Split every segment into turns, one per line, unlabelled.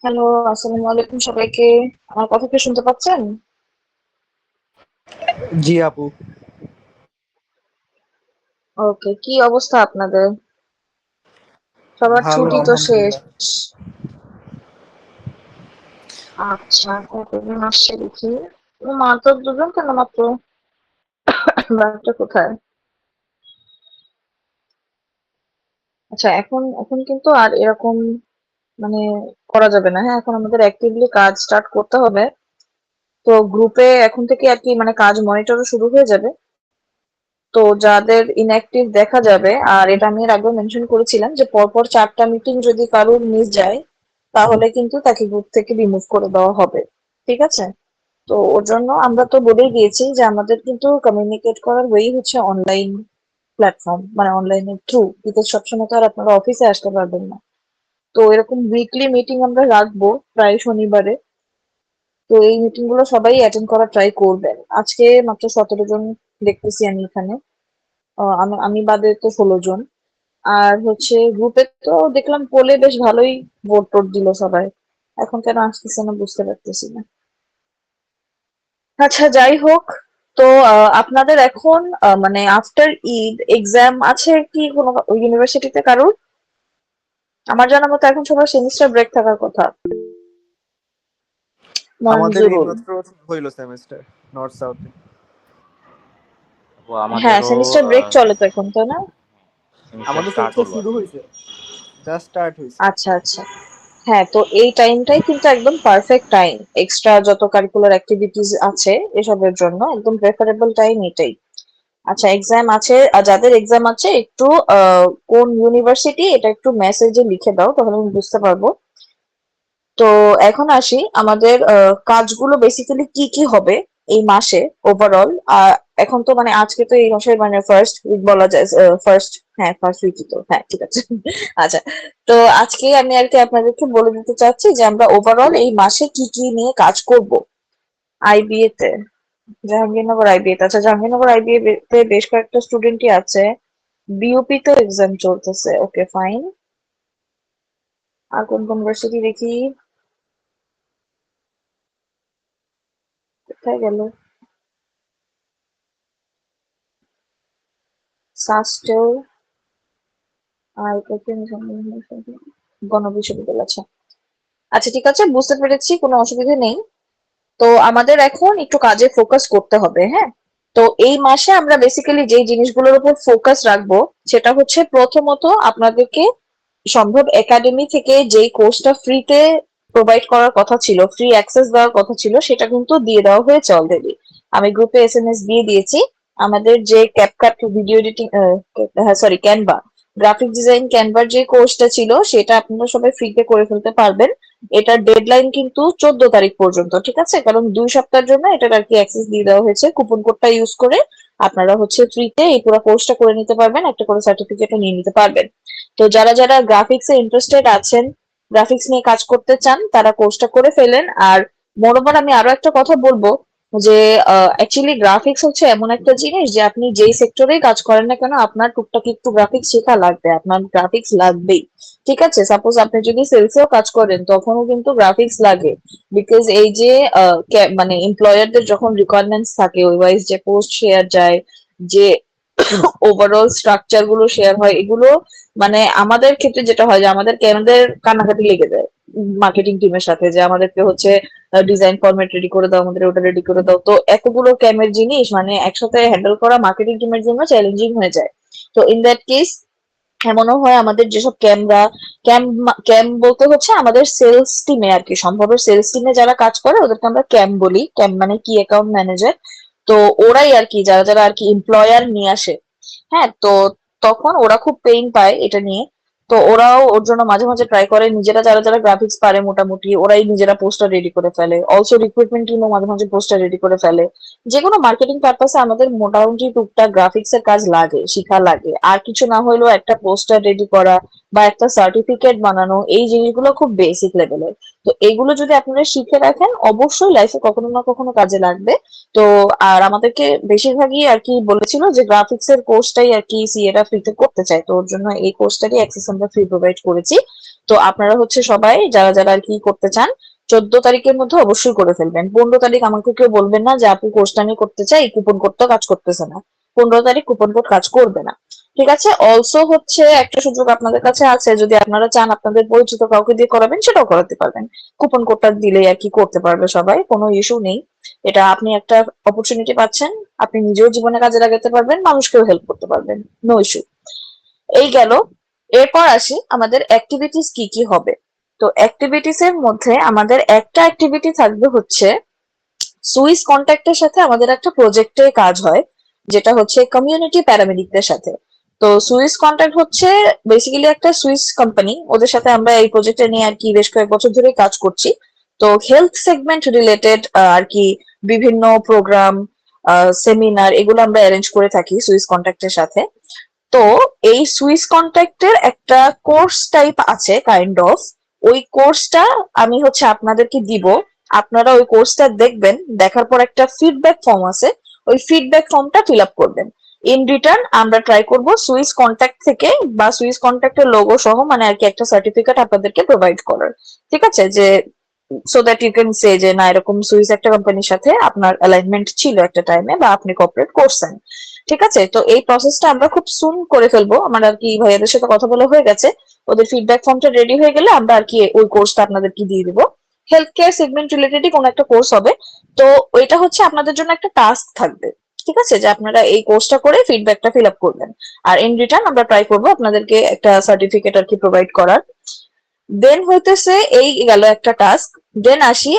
Hello, আসসালামু আলাইকুম সবাইকে। আমার কথা কি শুনতে পাচ্ছেন?
জি আপু।
ওকে, কি অবস্থা আপনাদের? সবার
ভালো
ছুটি তো শেষ।
আলহামদুলিল্লাহ।
আচ্ছা, কতজন আসছে দেখি। মাত্র দুজন, কেন মাত্র? বাচ্চা কোথায়? আচ্ছা, এখন এখন কিন্তু আর এরকম মানে করা যাবে না। হ্যাঁ, এখন আমাদের অ্যাক্টিভলি কাজ স্টার্ট করতে হবে। তো গ্রুপে এখন থেকে আর কি কাজ মনিটরও শুরু হয়ে যাবে। তো যাদের ইনঅ্যাক্টিভ দেখা যাবে, আর এটা আমি এর আগেও মেনশন করেছিলাম যে পরপর 4টা মিটিং যদি কারোর মিস যায় তাহলে কিন্তু তাকে গ্রুপ থেকে রিমুভ করে দেওয়া হবে। ঠিক আছে? তো ওর জন্য আমরা তো বলেই দিয়েছি যে আমাদের কিন্তু কমিউনিকেট করার ওয়েই হচ্ছে অনলাইন প্ল্যাটফর্ম, মানে অনলাইনের থ্রু, বিকজ সবসময় তো আর আপনারা অফিসে আসতে পারবেন না। তো এরকম উইকলি মিটিং আমরা রাখবো প্রায় শনিবারে। তো এই মিটিং গুলো সবাই অ্যাটেন্ড করার ট্রাই করবেন। আজকে মাত্র 17 জন দেখতেছি আমি এখানে। আমি আমি বাদে তো 16 জন। আর হচ্ছে গ্রুপে তো দেখলাম পোলে বেশ ভালোই ভোট টোট দিল সবাই। এখন কেন আসতেছে না বুঝতে পারতেছি না। আচ্ছা, যাই হোক। তো আপনাদের এখন মানে আফটার ঈদ এক্সাম আছে কি কোনো ইউনিভার্সিটিতে কারোর? আমার জানা মতো এখন সবার সেমিস্টার ব্রেক থাকার কথা।
আমাদের
মঞ্জুরুল।
এইমাত্র হইল সেমিস্টার নর্থ সাউথে।
তো
হ্যাঁ,
আমাদেরও
সেমিস্টার ব্রেক চলে তো এখন, তাই না?
সেমিস্টার
আমাদের
স্টার্ট
সেমিস্টার
হলো আর
শুরু
কি।
হয়েছে, জাস্ট স্টার্ট হয়েছে।
আচ্ছা, আচ্ছা। হ্যাঁ, তো এই টাইমটাই কিন্তু একদম পারফেক্ট টাইম। এক্সট্রা যত কারিকুলার অ্যাক্টিভিটিস আছে এসবের জন্য একদম প্রেফারেবল টাইম এটাই। আচ্ছা, এক্সাম আছে, আর যাদের এক্সাম আছে একটু কোন ইউনিভার্সিটি এটা একটু মেসেজে লিখে দাও, তাহলে আমি বুঝতে পারবো। তো এখন আসি আমাদের কাজগুলো বেসিক্যালি কি কি হবে এই মাসে ওভারঅল। এখন তো আজকে তো এই মাসের ফার্স্ট উইক বলা যায়। ফার্স্ট, হ্যাঁ ফার্স্ট উইকই তো, হ্যাঁ ঠিক আছে। আচ্ছা, তো আজকে আমি আর কি আপনাদেরকে বলে দিতে চাচ্ছি যে আমরা ওভারঅল এই মাসে কি কি নিয়ে কাজ করব। আইবিএ তে, জাহাঙ্গীরনগর আইবিএ তে, আচ্ছা জাহাঙ্গীরনগর আইবিএ তে বেশ কয়েকটা স্টুডেন্টই আছে। বিউপি তো এক্সাম চলতেছে, ওকে ফাইন। আর কোন কোন ইউনিভার্সিটি দেখি, কোথায় গেল? সাস্টেল, আর গণবিশ্ববিদ্যালয় আছে। আচ্ছা ঠিক আছে, বুঝতে পেরেছি, কোনো অসুবিধা নেই। তো আমাদের এখন একটু কাজে ফোকাস করতে হবে, হ্যাঁ। তো এই মাসে আমরা বেসিক্যালি যেই জিনিসগুলোর উপর ফোকাস রাখবো সেটা হচ্ছে প্রথমত আপনাদেরকে সম্ভব একাডেমি থেকে যেই কোর্সটা ফ্রিতে প্রোভাইড করার কথা ছিল, ফ্রি অ্যাক্সেস দেওয়ার কথা ছিল, সেটা কিন্তু দিয়ে দেওয়া হয়েছে অলরেডি। আমি গ্রুপে এসএমএস দিয়ে দিয়েছি। আমাদের যে ক্যাপকাট ভিডিও এডিটিং, হ্যাঁ সরি, ক্যানভা, গ্রাফিক ডিজাইন ক্যানভার যে কোর্সটা ছিল সেটা আপনারা সবাই ফ্রিতে করে ফেলতে পারবেন। এটার ডেডলাইন কিন্তু 14 তারিখ পর্যন্ত, ঠিক আছে? কারণ 2 সপ্তাহের জন্য এটার আর কি অ্যাক্সেস দিয়ে দেওয়া হয়েছে। কুপন কোডটা ইউজ করে আপনারা হচ্ছে ফ্রিতে এই পুরো কোর্সটা করে নিতে পারবেন, একটা করে সার্টিফিকেটও নিয়ে নিতে পারবেন। তো যারা যারা গ্রাফিক্স এ ইন্টারেস্টেড আছেন, গ্রাফিক্স নিয়ে কাজ করতে চান, তারা কোর্সটা করে ফেলেন। আর মোরওভার আমি আরো একটা কথা বলবো যে অ্যাকচুয়ালি গ্রাফিক্স হচ্ছে এমন একটা জিনিস যে আপনি যেই সেক্টরেই কাজ করেন না কেন আপনার টুকটাক একটু গ্রাফিক্স শেখা লাগবে, আপনার গ্রাফিক্স লাগবেই। ঠিক আছে? সাপোজ আপনি যদি সেলসেও কাজ করেন তখনও কিন্তু গ্রাফিক্স লাগে। বিকজ এই যে এমপ্লয়ারদের যখন রিকোয়ারমেন্টস থাকে ওই ওয়াইজ যে পোস্ট শেয়ার যায়, যে ওভারঅল স্ট্রাকচার গুলো শেয়ার হয়, এগুলো আমাদের ক্ষেত্রে যেটা হয় যে আমাদের কান্নাকাটি লেগে যায় মার্কেটিং টিমের সাথে, যে আমাদেরকে হচ্ছে ডিজাইন ফরম্যাট রেডি করে দাও, আমাদের ওটা রেডি করে দাও। তো এতগুলো ক্যামের জিনিস একসাথে হ্যান্ডেল করা মার্কেটিং টিমের জন্য চ্যালেঞ্জিং হয়ে যায়। তো ইন দ্যাট কেস এমনও হয় আমাদের যেসব ক্যাম ক্যাম বলতে হচ্ছে আমাদের সেলস টিমে আর কি, সম্ভব সেলস টিমে যারা কাজ করে ওদেরকে আমরা ক্যাম বলি, ক্যাম মানে কি অ্যাকাউন্ট ম্যানেজার। তো ওরাই আর কি যারা যারা আর কি এমপ্লয়ার নিয়ে আসে। হ্যাঁ, তো তখন ওরা খুব পেইন পায় এটা নিয়ে। তো ওরাও ওর জন্য মাঝে মাঝে ট্রাই করে, নিজেরা যারা যারা গ্রাফিক্স পারে মোটামুটি ওরাই নিজেরা পোস্টার রেডি করে ফেলে। অলসো রিক্রুটমেন্ট টিমও মাঝে মাঝে পোস্টার রেডি করে ফেলে। যে কোনো মার্কেটিং পারপাসে আমাদের মোটামুটি টুকটাক গ্রাফিক্স এর কাজ লাগে, শিখা লাগে। আর কিছু না হলেও একটা পোস্টার রেডি করা বা একটা সার্টিফিকেট বানানো, এই জিনিসগুলো খুব বেসিক লেভেলের। তো এগুলো যদি আপনারা শিখে রাখেন অবশ্যই লাইফে কখনো না কখনো কাজে লাগবে। তো আর আমাদেরকে বেশিরভাগই আর কি বলেছিল যে গ্রাফিক্স এর কোর্সটাই আর কি সিএরা ফ্রিতে করতে চায়, তো ওর জন্য এই কোর্সটারই অ্যাক্সেস আমরা ফ্রি প্রোভাইড করেছি। তো আপনারা হচ্ছে সবাই যারা যারা আর কি করতে চান 14 তারিখের মধ্যে অবশ্যই করে ফেলবেন। 15 তারিখ আমাকে কেউ বলবেন না যে আপু কোর্সটা আমি করতে চাই, কুপন কোড তো কাজ করতেছে না। 15 তারিখ কুপন কোড কাজ করবে না। ঠিক আছে, অলসো হচ্ছে একটা সুযোগ আপনাদের কাছে আছে, যদি আপনারা চান আপনাদের পরিচিত কাউকে দিয়ে করাবেন সেটাও করাতে পারবেন। কুপন কোডটা দিলেই আর কি করতে পারবে সবাই, কোনো ইস্যু নেই। এটা আপনি একটা অপরচুনিটি পাচ্ছেন, আপনি নিজেও জীবনে কাজে লাগাতে পারবেন, মানুষকেও হেল্প করতে পারবেন, নো ইস্যু। এই গেল। এরপর আসি আমাদের অ্যাক্টিভিটিস কি কি হবে। তো অ্যাক্টিভিটিস এর মধ্যে আমাদের একটা অ্যাক্টিভিটি থাকবে হচ্ছে সুইস কন্ট্যাক্টের সাথে আমাদের একটা প্রজেক্টে কাজ হয়, যেটা হচ্ছে কমিউনিটি প্যারামেডিকদের সাথে। তো সুইস কন্ট্যাক্ট হচ্ছে বেসিক্যালি একটা সুইস কোম্পানি, ওদের সাথে আমরা এই প্রজেক্টে নিয়ে আর কি বেশ কয়েক বছর ধরে কাজ করছি। তো হেলথ সেগমেন্ট রিলেটেড আর কি বিভিন্ন প্রোগ্রাম, সেমিনার এগুলো আমরা অ্যারেঞ্জ করে থাকি সুইস কন্ট্যাক্টের সাথে। তো এই সুইস কন্ট্যাক্টের একটা কোর্স টাইপ আছে কাইন্ড অফ, ওই কোর্সটা আমি হচ্ছে আপনাদেরকে দিব। আপনারা ওই কোর্সটা দেখবেন, দেখার পর একটা ফিডব্যাক ফর্ম আছে, ওই ফিডব্যাক ফর্মটা ফিল আপ করবেন। ইন রিটার্ন আমরা ট্রাই করব সুইস কন্ট্যাক্ট থেকে বা সুইস কন্ট্যাক্টের লোগো সহ মানে আর কি একটা সার্টিফিকেট আপনাদেরকে প্রোভাইড করার। ঠিক আছে, যে so that you can say যে না এরকম সুইস একটা কোম্পানির সাথে আপনার অ্যালাইনমেন্ট ছিল একটা টাইমে বা আপনি কোঅপারেট করছেন। ঠিক আছে, তো এই প্রসেসটা আমরা খুব সুন করে ফেলবো, আমার আর কি ভাইয়াদের সাথে কথা বলা হয়ে গেছে। ওদের ফিডব্যাক ফর্মটা রেডি হয়ে গেলে আমরা আর কি ওই কোর্সটা আপনাদেরকে দিয়ে দিবো। হেলথ কেয়ার সেগমেন্ট রিলেটেডই কোনো একটা কোর্স হবে। তো ওইটা হচ্ছে আপনাদের জন্য একটা টাস্ক থাকবে। ঠিক আছে, যে আপনারা এই কোর্সটা করে ফিডব্যাকটা ফিল আপ করবেন। আর ইন রিটার্ন আমরা ট্রাই করবো আপনাদেরকে একটা সার্টিফিকেট আর কি প্রোভাইড করার। দেন হইতেছে এই গেল একটা টাস্ক। দেন আসি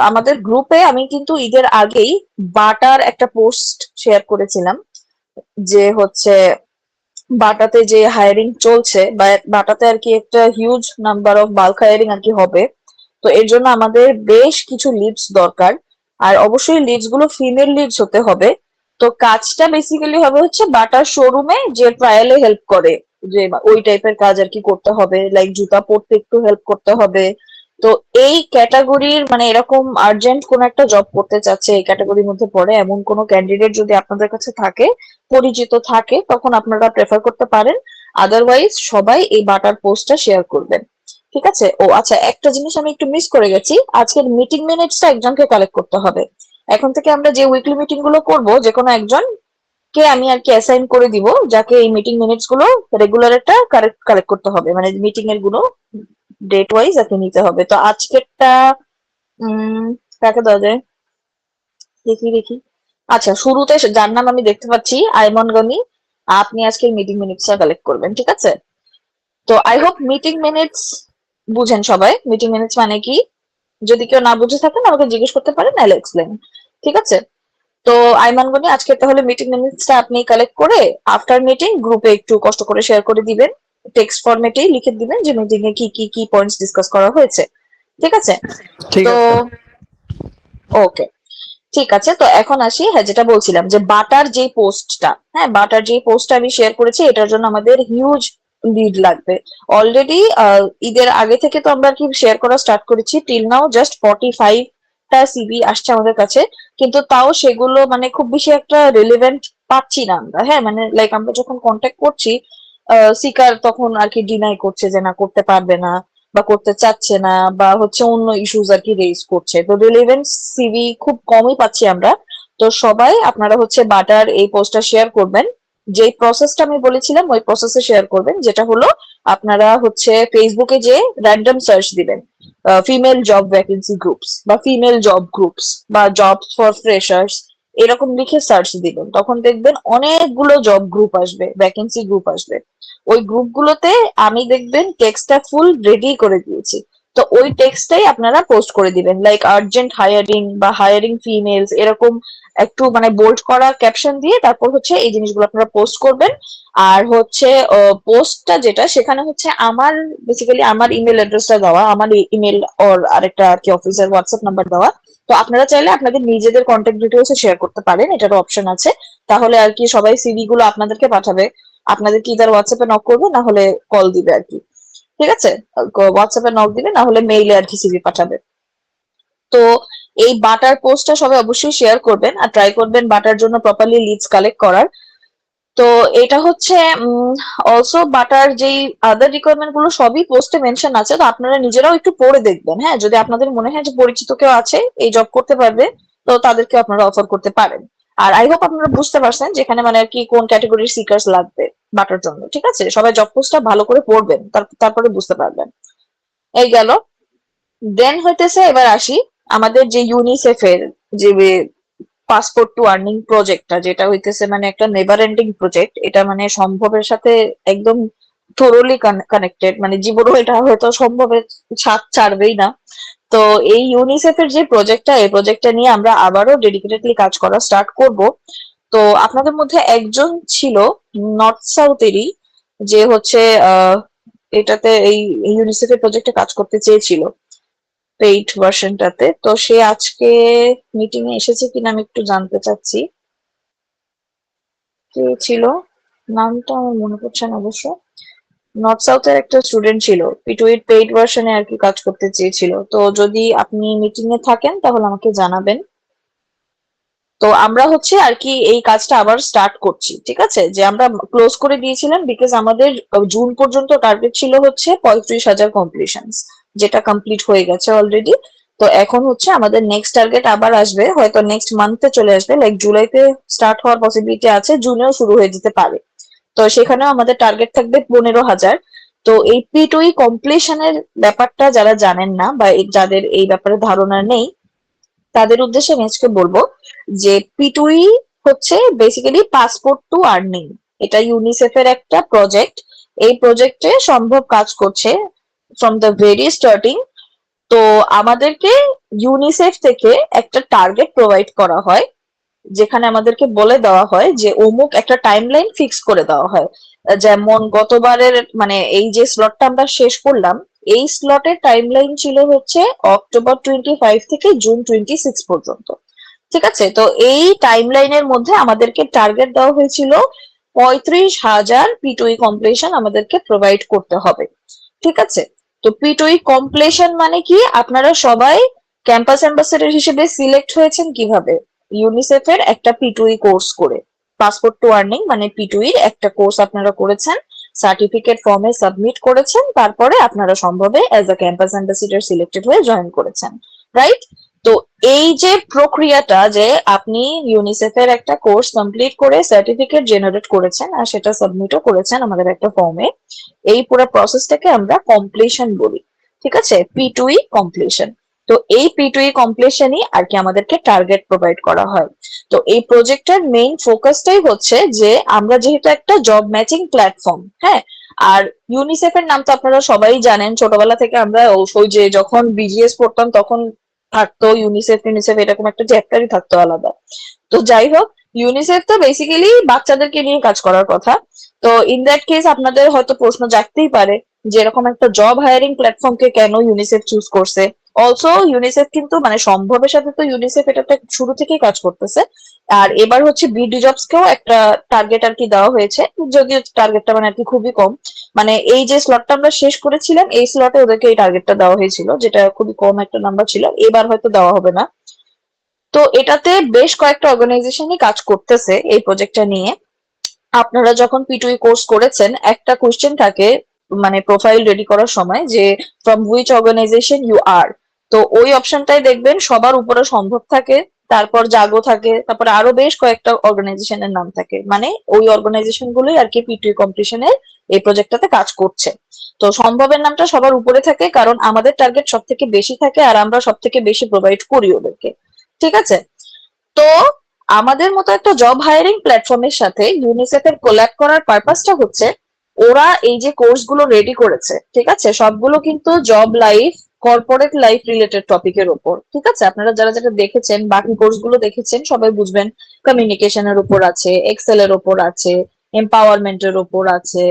আমাদের গ্রুপে আমি কিন্তু ঈদের আগেই বাটার একটা পোস্ট শেয়ার করেছিলাম, যে হচ্ছে বাটাতে যে হায়ারিং চলছে বা বাটাতে আর কি একটা huge number of bulk hiring আর কি হবে। তো এর জন্য আমাদের বেশ কিছু লিডস দরকার, আর অবশ্যই লিডস গুলো ফিমেল লিডস হতে হবে। তো কাজটা বেসিক্যালি হবে হচ্ছে বাটার শোরুমে যে ট্রায়ালে হেল্প করে, যে ওই টাইপের কাজ আর কি করতে হবে, লাইক জুতা পরতে একটু হেল্প করতে হবে। তো এই ক্যাটাগরির মানে এরকম আর্জেন্ট কোন একটা জব করতে চাচ্ছে এই ক্যাটাগরির মধ্যে পড়ে এমন কোন ক্যান্ডিডেট যদি আপনাদের কাছে থাকে, পরিচিত থাকে, তখন আপনারা প্রেফার করতে পারেন। আদারওয়াইজ সবাই এই বাটার পোস্টটা শেয়ার করবেন। ঠিক আছে, ও আচ্ছা একটা জিনিস আমি একটু মিস করে গেছি, আজকের মিটিং মিনিটসটা একজনকে কালেক্ট করতে হবে। এখন থেকে আমরা যে উইকলি মিটিং গুলো করবো, যে কোনো একজন কে আমি আর কি অ্যাসাইন করে দিব, যাকে এই মিটিং মিনিটস গুলো রেগুলার একটা কালেক্ট করতে হবে, মানে মিটিং এর গুলো ডেট ওয়াইজ আর কি নিতে হবে। তো আজকেরটা কাকে দেওয়া যায়, দেখি দেখি। আচ্ছা, শুরুতে যার নাম আমি দেখতে পাচ্ছি আইমন গনি, আপনি আজকের মিটিং মিনিটসটা কালেক্ট করবেন। ঠিক আছে, তো আই হোপ মিটিং মিনিটস বুঝেন সবাই, মিটিং মিনিটস মানে কি। যদি কেউ না বুঝে থাকেন আমাকে জিজ্ঞেস করতে পারেন, আই এক্সপ্লেন। ঠিক আছে, তো আইমান গনি আজকে তাহলে মিটিং মিনিটসটা আপনি কালেক্ট করে আফটার মিটিং গ্রুপে একটু কষ্ট করে শেয়ার করে দিবেন, টেক্সট ফরম্যাটেই লিখে দিবেন যে মিটিং এ কি কি কি পয়েন্টস ডিসকাস করা হয়েছে। ঠিক আছে,
ঠিক
তো
আছে।
ওকে, ঠিক আছে। তো এখন আসি, হ্যাঁ যেটা বলছিলাম যে বাটার যে পোস্টটা, হ্যাঁ বাটার যে পোস্টটা আমি শেয়ার করেছি এটার জন্য আমাদের হিউজ লিড লাগবে। অলরেডি ঈদের আগে থেকে তো আমরা কি শেয়ার করা স্টার্ট করেছি, টিল নাও জাস্ট 45টা সিভি আসছে আমাদের কাছে। কিন্তু তাও সেগুলো মানে খুব বেশি একটা রিলেভেন্ট পাচ্ছি না আমরা। হ্যাঁ মানে লাইক আমরা যখন কন্ট্যাক্ট করছি, সিকার তখন আর কি ডিনাই করছে যে না করতে পারবে না বা করতে চাচ্ছে না, বা হচ্ছে অন্য ইস্যুস আর কি রেজ করছে। তো রিলেভেন্ট সিভি খুব কমই পাচ্ছি আমরা। তো সবাই আপনারা হচ্ছে বাটার এই পোস্টটা শেয়ার করবেন, যে প্রসেসটা আমি বলেছিলাম ওই প্রসেসে শেয়ার করবেন, যেটা হলো আপনারা হচ্ছে ফেসবুকে যে র্যান্ডম সার্চ দিবেন ফিমেল জব ভ্যাকেন্সি গ্রুপস বা ফিমেল জব গ্রুপস বা জব ফর ফ্রেশার্স, এরকম লিখে সার্চ দিবেন, তখন দেখবেন অনেকগুলো জব গ্রুপ আসবে, ভ্যাকেন্সি গ্রুপ আসবে। ওই গ্রুপগুলোতে আমি দেখবেন টেক্সটটা ফুল রেডি করে দিয়েছি। তো ওই টেক্সটটাই আপনারা পোস্ট করে দিবেন, লাইক আর্জেন্ট হায়ারিং বা হায়ারিং ফিমেলস, এরকম একটু মানে বোল্ড করা ক্যাপশন দিয়ে তারপর হচ্ছে এই জিনিসগুলো আপনারা পোস্ট করবেন। আর হচ্ছে পোস্টটা যেটা সেখানে হচ্ছে আমার বেসিক্যালি আমার ইমেল অ্যাড্রেসটা দেওয়া, আমার ইমেল ওর আরেকটা আর কি অফিসের হোয়াটসঅ্যাপ নাম্বার দেওয়া। তো আপনারা চাইলে আপনাদের নিজেদের কন্ট্যাক্ট ডিটেলস শেয়ার করতে পারেন, এটারও অপশন আছে। তাহলে আর কি সবাই সিভি গুলো আপনাদেরকে পাঠাবে, আপনাদের কি তার হোয়াটসঅ্যাপে নক করবে না হলে কল দিবে আর কি। ঠিক আছে, হোয়াটসঅ্যাপে নক দিবে না হলে মেইলে আর কি সিভি পাঠাবে। তো এই বাটার পোস্টটা সবাই অবশ্যই শেয়ার করবেন আর ট্রাই করবেন বাটার জন্য প্রপারলি লিডস কালেক্ট করার। তো এটা হচ্ছে অলসো বাটার যেই আদার রিকোয়ারমেন্ট গুলো সবই পোস্টে মেনশন আছে, তো আপনারা নিজেরাও একটু পড়ে দেখবেন। হ্যাঁ, যদি আপনাদের মনে হয় যে পরিচিত কেউ আছে এই জব করতে পারবে, তো তাদেরকে আপনারা অফার করতে পারেন। আর আই হোপ আপনারা বুঝতে পারছেন যেখানে মানে আর কি কোন ক্যাটাগরির সিকার্স লাগবে বাটার জন্য। ঠিক আছে, সবাই জব পোস্টটা ভালো করে পড়বেন, তারপরে বুঝতে পারবেন। এই গেল। দেন হইতেছে এবার আসি আমাদের যে ইউনিসেফ এর যে পাসপোর্ট টু আর্নিং প্রজেক্টটা, যেটা হইতেছে মানে একটা নেভার এন্ডিং প্রজেক্ট। এটা মানে সম্ভবের সাথে একদম থোরলি কানেক্টেড, মানে জীবনও এটা হয়তো সম্ভবের ছাদ ছাড়বেই না। তো এই ইউনিসেফ এর যে প্রজেক্টটা, এই প্রজেক্টটা নিয়ে আমরা আবারও ডেডিকেটেডলি কাজ করা স্টার্ট করব। তো আপনাদের মধ্যে একজন ছিল নর্থ সাউথেরই, যে হচ্ছে এটাতে এই ইউনিসেফ এর প্রজেক্টে কাজ করতে চেয়েছিল পেইড ভার্সনটাতে। তো সে আজকে মিটিং এ এসেছে কিনা আমি একটু জানতে চাচ্ছি। কে ছিল, নামটা আমার মনে পড়ছে না অবশ্য। নর্থ সাউথের একটা স্টুডেন্ট ছিল, পিটুইট পেইড ভার্সনে আর কি কাজ করতে চেয়েছিল। তো যদি আপনি মিটিং এ থাকেন তাহলে আমাকে জানাবেন। তো আমরা হচ্ছে আর কি এই কাজটা আবার স্টার্ট করছি। ঠিক আছে, যে আমরা ক্লোজ করে দিয়েছিলাম বিকজ আমাদের জুন পর্যন্ত টার্গেট ছিল হচ্ছে 35,000 কমপ্লিশন, যেটা কমপ্লিট হয়ে গেছে অলরেডি। তো এখন হচ্ছে আমাদের নেক্সট টার্গেট আবার আসবে, হয়তো নেক্সট মান্থে চলে আসবে, লাইক জুলাইতে স্টার্ট হওয়ার পসিবিলিটি আছে, জুনেও শুরু হয়ে যেতে পারে। তো সেখানেও আমাদের টার্গেট থাকবে 15,000। তো এই P2E কমপ্লিশনের ব্যাপারটা যারা জানেন না বা যাদের এই ব্যাপারে ধারণা নেই, তাদের উদ্দেশ্যে আমি আজকে বলবো যে P2E হচ্ছে বেসিক্যালি পাসপোর্ট টু আর্নিং। এটা ইউনিসেফ এর একটা প্রজেক্ট। এই প্রজেক্টে সম্ভব কাজ করছে ফ্রম দ্য ভেরি স্টার্টিং। তো আমাদেরকে ইউনিসেফ থেকে একটা টার্গেট প্রোভাইড করা হয়, যেখানে আমাদেরকে বলে দেওয়া হয় যে অমুক একটা টাইমলাইন ফিক্স করে দেওয়া হয়। যেমন গতবারের মানে এই যে স্লটটা আমরা শেষ করলাম, এই স্লটের টাইমলাইন ছিল হচ্ছে অক্টোবর 25 থেকে জুন 26 পর্যন্ত। ঠিক আছে, তো এই টাইমলাইনের মধ্যে আমাদেরকে টার্গেট দেওয়া হয়েছিল 35,000 P2E কমপ্লিশন আমাদেরকে প্রোভাইড করতে হবে। ঠিক আছে, তো P2E কমপ্লিশন মানে কি, আপনারা সবাই ক্যাম্পাস অ্যাম্বাসেডর হিসেবে সিলেক্ট হয়েছেন কিভাবে? ইউনিসেফ এর একটা P2E কোর্স করে। পাসপোর্ট টু আর্নিং মানে P2E একটা কোর্স আপনারা করেছেন, সার্টিফিকেট ফর্মে সাবমিট করেছেন, তারপরে আপনারা সম্ভবে as a campus ambassador selected হয়ে জয়েন করেছেন, রাইট? তো এই যে প্রক্রিয়াটা, যে আপনি ইউনিসেফ এর একটা কোর্স কমপ্লিট করে সার্টিফিকেট জেনারেট করেছেন আর সেটা সাবমিটও করেছেন আমাদের একটা ফর্মে, এই পুরো প্রসেসটাকে আমরা কমপ্লিশন বলি। ঠিক আছে, P2E কমপ্লিশন। তো এই P2E কমপ্লিশনই আর কি আমাদেরকে টার্গেট প্রোভাইড করা হয়। তো এই প্রজেক্টের মেইন ফোকাসটাই হচ্ছে যে আমরা যেহেতু একটা জব ম্যাচিং প্ল্যাটফর্ম, হ্যাঁ, আর ইউনিসেফ এর নাম তো আপনারা সবাই জানেন, ছোটবেলা থেকে আমরা ওই যে যখন বিজিএস পড়তাম তখন থাকতো ইউনিসেফ ইউনিসেফ এরকম একটা চ্যাপ্টারই থাকতো আলাদা। তো যাই হোক, ইউনিসেফ তো বেসিক্যালি বাচ্চাদেরকে নিয়ে কাজ করার কথা। তো ইন দ্যাট কেস আপনাদের হয়তো প্রশ্ন জাগতেই পারে যে এরকম একটা জব হায়ারিং প্ল্যাটফর্মকে কেন ইউনিসেফ চুজ করছে। অলসো ইউনিসেফ কিন্তু মানে সম্ভবের সাথে তো ইউনিসেফ এটাতে শুরু থেকেই কাজ করতেছে। আর এবার হচ্ছে বিডি জবস কেও একটা টার্গেট আর কি দেওয়া হয়েছে, যদিও টার্গেটটা মানে আর কি খুবই কম। মানে এই যে স্লটটা আমরা শেষ করেছিলাম এই স্লটে ওদেরকে এই টার্গেটটা দেওয়া হয়েছিল, যেটা খুবই কম একটা নাম্বার ছিল, এবার হয়তো দেওয়া হবে না। তো এটাতে বেশ কয়েকটা অর্গানাইজেশনই কাজ করতেছে এই প্রজেক্টটা নিয়ে। আপনারা যখন P2E কোর্স করেছেন একটা কোশ্চেন থাকে মানে প্রোফাইল রেডি করার সময়, যে from which organization you are. তো ওই অপশনটাই দেখবেন সবার উপরে সম্ভব থাকে, তারপর জাগো থাকে, তারপরে আরো বেশ কয়েকটা অর্গানাইজেশনের নাম থাকে, মানে ওই অর্গানাইজেশন গুলোই আর কি P2E কম্পিটিশনের এই প্রজেক্টটাতে কাজ করছে। তো সম্ভবের নামটা সবার উপরে থাকে কারণ আমাদের টার্গেট সব থেকে বেশি থাকে আর আমরা সব থেকে বেশি প্রোভাইড করি ওদেরকে। ঠিক আছে, তো আমাদের মতো একটা জব হায়ারিং প্ল্যাটফর্মের সাথে ইউনিসেফ এর কোল্যাব করার পারপাসটা হচ্ছে, ওরা এই যে কোর্স গুলো রেডি করেছে, ঠিক আছে, সবগুলো কিন্তু job life corporate life related টপিকের উপর। ঠিক আছে, আপনারা যারা যারা দেখেছেন বাকি কোর্স গুলো দেখেছেন সবাই বুঝবেন কমিউনিকেশনের উপর আছে, এক্সেল এর উপর আছে, এম্পাওয়ারমেন্টের উপর আছে,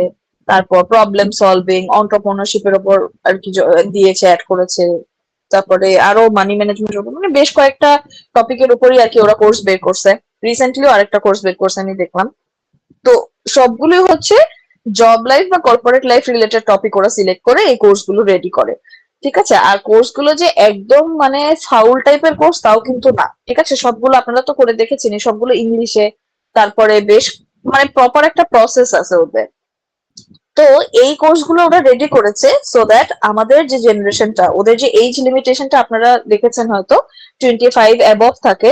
তারপর প্রবলেম সলভিং, অন্টারপ্রেনারশিপের উপর আর কি দিয়েছে, অ্যাড করেছে, তারপরে আরো মানি ম্যানেজমেন্টের উপর, মানে বেশ কয়েকটা টপিকের উপরই আর কি ওরা কোর্স বের করছে। রিসেন্টলিও আরেকটা কোর্স বের করছে আমি দেখলাম। তো সবগুলোই হচ্ছে জব লাইফ বা কর্পোরেট লাইফ রিলেটেড টপিক ওরা সিলেক্ট করে এই কোর্স গুলো রেডি করে। ঠিক আছে, আর কোর্স গুলো যে একদম মানে ফাউল টাইপের কোর্স তাও কিন্তু না। ঠিক আছে, সবগুলো আপনারা তো করে দেখেছেন, সবগুলো ইংলিশে, তারপরে বেশ মানে প্রপার একটা প্রসেস আছে ওদের। তো এই কোর্সগুলো ওরা রেডি করেছে সো দ্যাট আমাদের যে জেনারেশনটা, ওদের যে এইজ লিমিটেশনটা আপনারা দেখেছেন হয়তো 25 অ্যাবভ থাকে।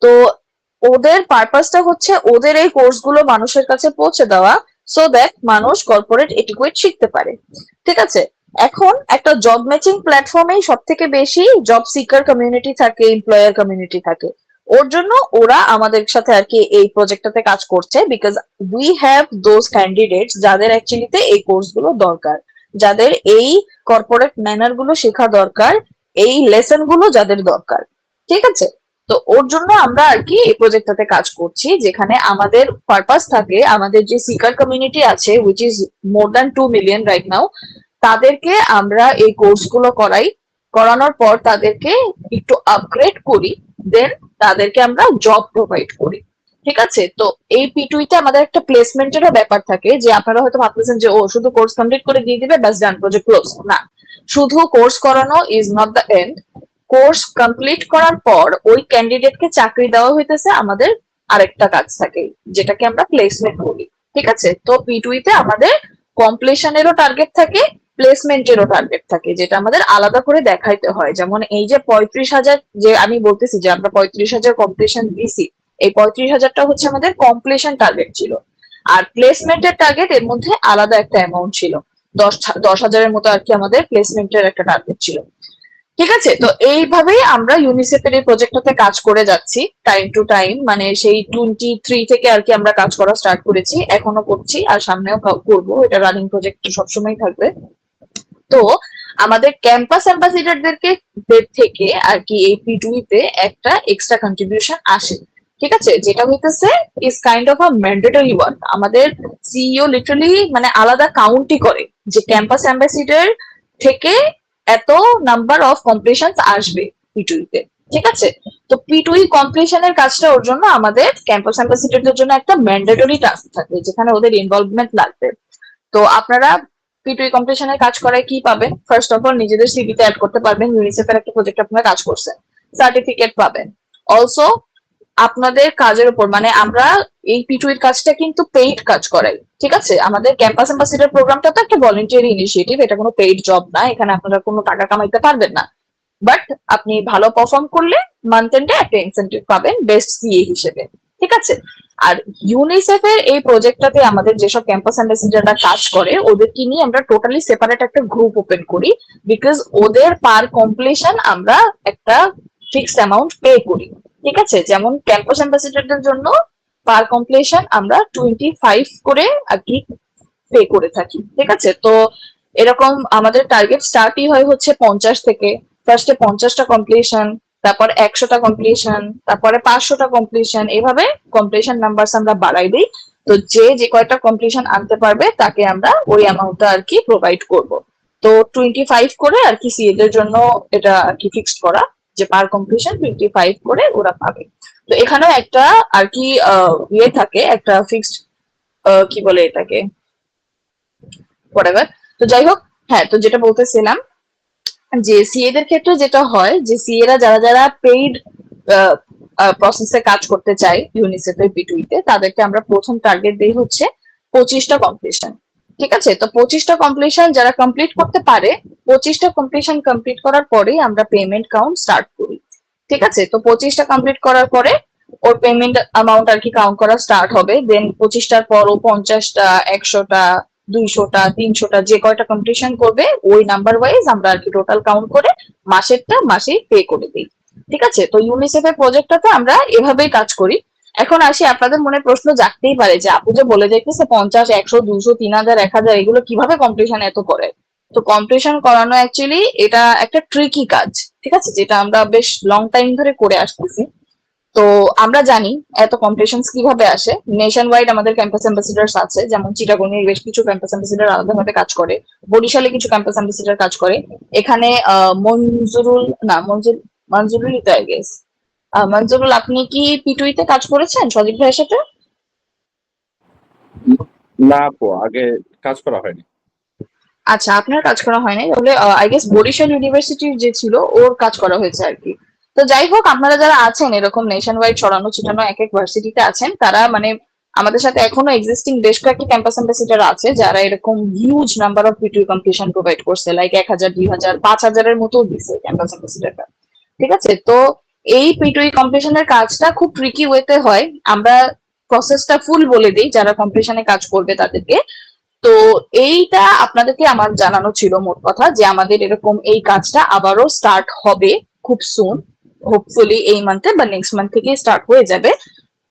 তো ওদের পারপাসটা হচ্ছে ওদের এই কোর্সগুলো মানুষের কাছে পৌঁছে দেওয়া সো দ্যাট মানুষ কর্পোরেট এটিকুয়েট শিখতে পারে। ঠিক আছে, এখন একটা জব ম্যাচিং প্ল্যাটফর্মেই সব থেকে বেশি জব সিকার কমিউনিটি থাকে, এমপ্লয়ার কমিউনিটি থাকে। ওর জন্য ওরা আমাদের সাথে আর কি এই প্রজেক্টটাতে কাজ করছে, because we have those candidates যাদের অ্যাকচুয়ালিতে এই কোর্সগুলো দরকার, যাদের এই কর্পোরেট ম্যানার গুলো শেখা দরকার, এই লেসন গুলো যাদের দরকার। ঠিক আছে, তো ওর জন্য আমরা আর কি এই প্রজেক্টটাতে কাজ করছি, যেখানে আমাদের পারপাস থাকে আমাদের যে সিকার কমিউনিটি আছে which is more than 2 million right now, তাদেরকে আমরা এই কোর্সগুলো করাই, করানোর পর তাদেরকে একটু আপগ্রেড করি, দেন তাদেরকে আমরা জব প্রোভাইড করি। ঠিক আছে, তো এই পিটুইতে আমাদের একটা প্লেসমেন্টেরও ব্যাপার থাকে, যে আপনারা হয়তো ভাবতেছেন যে ও শুধু কোর্স কমপ্লিট করে দিয়ে দিবে ব্যাস ডান প্রজেক্ট ক্লোজ। না, শুধু কোর্স করানো is not the end. Course complete করার পর ওই ক্যান্ডিডেটকে চাকরি দেওয়া হইতেছে আমাদের আরেকটা কাজ থাকে, যেটাকে আমরা প্লেসমেন্ট বলি। ঠিক আছে, তো পিটুইতে আমাদের কমপ্লিশনেরও টার্গেট থাকে, প্লেসমেন্টেরও টার্গেট থাকে, যেটা আমাদের আলাদা করে দেখাইতে হয়। যেমন এই যে 35,000, যে আমি বলতেছি যে আমরা 35,000 কমপ্লিশন দিছি, এই 35,000টা হচ্ছে আমাদের কমপ্লিশন টার্গেট ছিল। আর প্লেসমেন্টের টার্গেট এর মধ্যে আলাদা একটা অ্যামাউন্ট ছিল, 10,000-এর মতো আর কি আমাদের প্লেসমেন্টের একটা টার্গেট ছিল। ঠিক আছে, তো এইভাবেই আমরা ইউনিসেফের এই প্রজেক্টটাতে কাজ করে যাচ্ছি টাইম টু টাইম, মানে সেই 23 থেকে আর কি আমরা কাজ করা স্টার্ট করেছি, এখনো করছি আর সামনেও করবো, এটা রানিং প্রজেক্ট সবসময় থাকবে। তো আমাদের ক্যাম্পাস অ্যাম্বাসিডারদেরকে থেকে আর কি এই পিটুইতে একটা এক্সট্রা কন্ট্রিবিউশন আসে। ঠিক আছে, যেটা হইতেছে is kind of a mandatory one. আমাদের সিইও লিটারালি মানে আলাদা কাউন্টই করে যে ক্যাম্পাস অ্যাম্বাসিডার থেকে এত নাম্বার অফ কমপ্লিশন আসবে পিটুইতে। ঠিক আছে, তো পিটুই কমপ্লিশনের কাজটা ওর জন্য আমাদের ক্যাম্পাস অ্যাম্বাসিডারদের জন্য একটা ম্যান্ডেটরি টাস্ক থাকে, যেখানে ওদের ইনভলভমেন্ট লাগবে। তো আপনারা পিটুই কম্পিটিশনের কাজ করায় কি পাবেন? ফার্স্ট অফ অল নিজেদের সিভিতে অ্যাড করতে পারবেন ইউনিসেফের একটা প্রজেক্ট আপনারা কাজ করছেন, সার্টিফিকেট পাবেন। অলসো আপনাদের কাজের উপর মানে আমরা এই পিটুইর কাজটা কিন্তু পেইড কাজ করাই। ঠিক আছে, আমাদের ক্যাম্পাস অ্যাম্বাসিডার প্রোগ্রামটা তো একটা ভলেন্টিয়ারি ইনিশিয়েটিভ, এটা কোনো পেইড জব না, এখানে আপনারা কোনো টাকা কামাইতে পারবেন না। বাট আপনি ভালো পারফর্ম করলে মান্থ এন্ডে একটা ইনসেন্টিভ পাবেন বেস্ট সিএ হিসেবে। ঠিক আছে, আর ইউনিসেফের এই প্রজেক্টটাতে আমাদের যেসব ক্যাম্পাস অ্যাম্বাসিডাররা কাজ করে ওদেরকে নিয়ে আমরা টোটালি সেপারেট একটা গ্রুপ ওপেন করি, বিকজ ওদের পার কমপ্লিশন আমরা একটা ফিক্সড অ্যামাউন্ট পে করি। ঠিক আছে, যেমন ক্যাম্পাস অ্যাম্বাসিডারদের জন্য পার কমপ্লিশন আমরা 25 করে আর কি পে করে থাকি। ঠিক আছে, তো এরকম আমাদের টার্গেট স্টার্টই হয় হচ্ছে 50 থেকে। ফার্স্টে 50টা কমপ্লিশন, তারপর 100টা কমপ্লিশন, তারপরে 500টা কমপ্লিশন, এভাবে কমপ্লিশন নাম্বারস আমরা বাড়াই দিই। তো যে যে কয়টা কমপ্লিশন আনতে পারবে তাকে আমরা ওই অ্যামাউন্টটা আর কি প্রোভাইড করব। তো 25 করে আর কি সিএ দের জন্য এটা আর কি ফিক্সড করা, যে পার কমপ্লিশন 25 করে ওরা পাবে। তো এখানেও একটা আর কি ইয়ে থাকে, একটা ফিক্সড কি বলে এটাকে, whatever। তো যাই হোক, হ্যাঁ, তো যেটা বলতেছিলাম যে সিএ দের ক্ষেত্রে যেটা হয় যে সিএ রা যারা যারা পেইড প্রসেসে কাজ করতে চায় ইউনিসেফের পিটুইতে, তাদেরকে আমরা প্রথম টার্গেট দিই হচ্ছে 25টা কমপ্লিশন। ঠিক আছে, তো 25টা কমপ্লিশন যারা কমপ্লিট করতে পারে, 25টা কমপ্লিশন কমপ্লিট করার পরেই আমরা পেমেন্ট কাউন্ট স্টার্ট করি। ঠিক আছে, তো 25টা কমপ্লিট করার পরে ওর পেমেন্ট অ্যামাউন্ট আর কি কাউন্ট করা স্টার্ট হবে, দেন 25টার পর ও 50টা, 100টা, 200টা, 300টা যে কয়টা কমপ্লিশন করবে ওই নাম্বার ওয়াইজ আমরা আর কি টোটাল কাউন্ট করে মাসেরটা মাসেই পে করে দিই। ঠিক আছে, তো ইউনিসেফের প্রজেক্টটাতে আমরা এভাবেই কাজ করি। এখন আসি, আপনাদের মনে প্রশ্ন জাগতেই পারে যে আপু যে বলে যাইতেছে 50, 100, 200, 3000, 1000 এগুলো কিভাবে কমপ্লিশন এত করে? তো কমপ্লিশন করানো অ্যাকচুয়ালি এটা একটা ট্রিকি কাজ। ঠিক আছে, যেটা আমরা বেশ লং টাইম ধরে করে আসতেছি। তো আমরা জানি এত কম্পিটিশন কিভাবে আসে। নেশন ওয়াইড আমাদের ক্যাম্পাস অ্যাম্বাসিডার্স আছে, যেমন চিটাগং এর বেশ কিছু ক্যাম্পাস অ্যাম্বাসিডার আলাদাভাবে কাজ করে, বরিশালে কিছু ক্যাম্পাস অ্যাম্বাসিডার কাজ করে। এখানে মঞ্জুরুল না মঞ্জুর মঞ্জুরুলই তো আই গেস। মঞ্জুরুল, আপনি কি পিটুইতে কাজ করেছেন সজীব ভাইয়ের সাথে?
না আপু, আগে কাজ করা হয়নি।
আচ্ছা, আপনার কাজ করা হয়নি, তাহলে আই গেস বরিশাল ইউনিভার্সিটির যে ছিল ওর কাজ করা হয়েছে আর কি। তো যাই হোক, আপনারা যারা আছেন এরকম নেশন ওয়াইড ছড়ানো ছিটানো এক এক ভার্সিটিতে আছেন, তারা মানে আমাদের সাথে এখনো এক্সিস্টিং বেশ কয়েকটা ক্যাম্পাস অ্যাম্বাসিডার আছে যারা এরকম huge number of PTU competition provide করছে, লাইক 1,000, 2,000, 5,000-এর মতো দিছে ক্যাম্পাস অ্যাম্বাসিডাররা। ঠিক আছে, তো এই পিটিইউ কম্পিটিশনের কাজটা খুব ট্রিকি ওয়েতে হয়। আমরা প্রসেসটা ফুল বলে দিই যারা কম্পিটিশনে কাজ করবে তাদেরকে। তো এইটা আপনাদেরকে আমার জানানো ছিল মোট কথা, যে আমাদের এরকম এই কাজটা আবারও স্টার্ট হবে খুব সুন, হোপফুলি এই মান্থে বা নেক্সট মান্থ থেকে স্টার্ট হয়ে যাবে।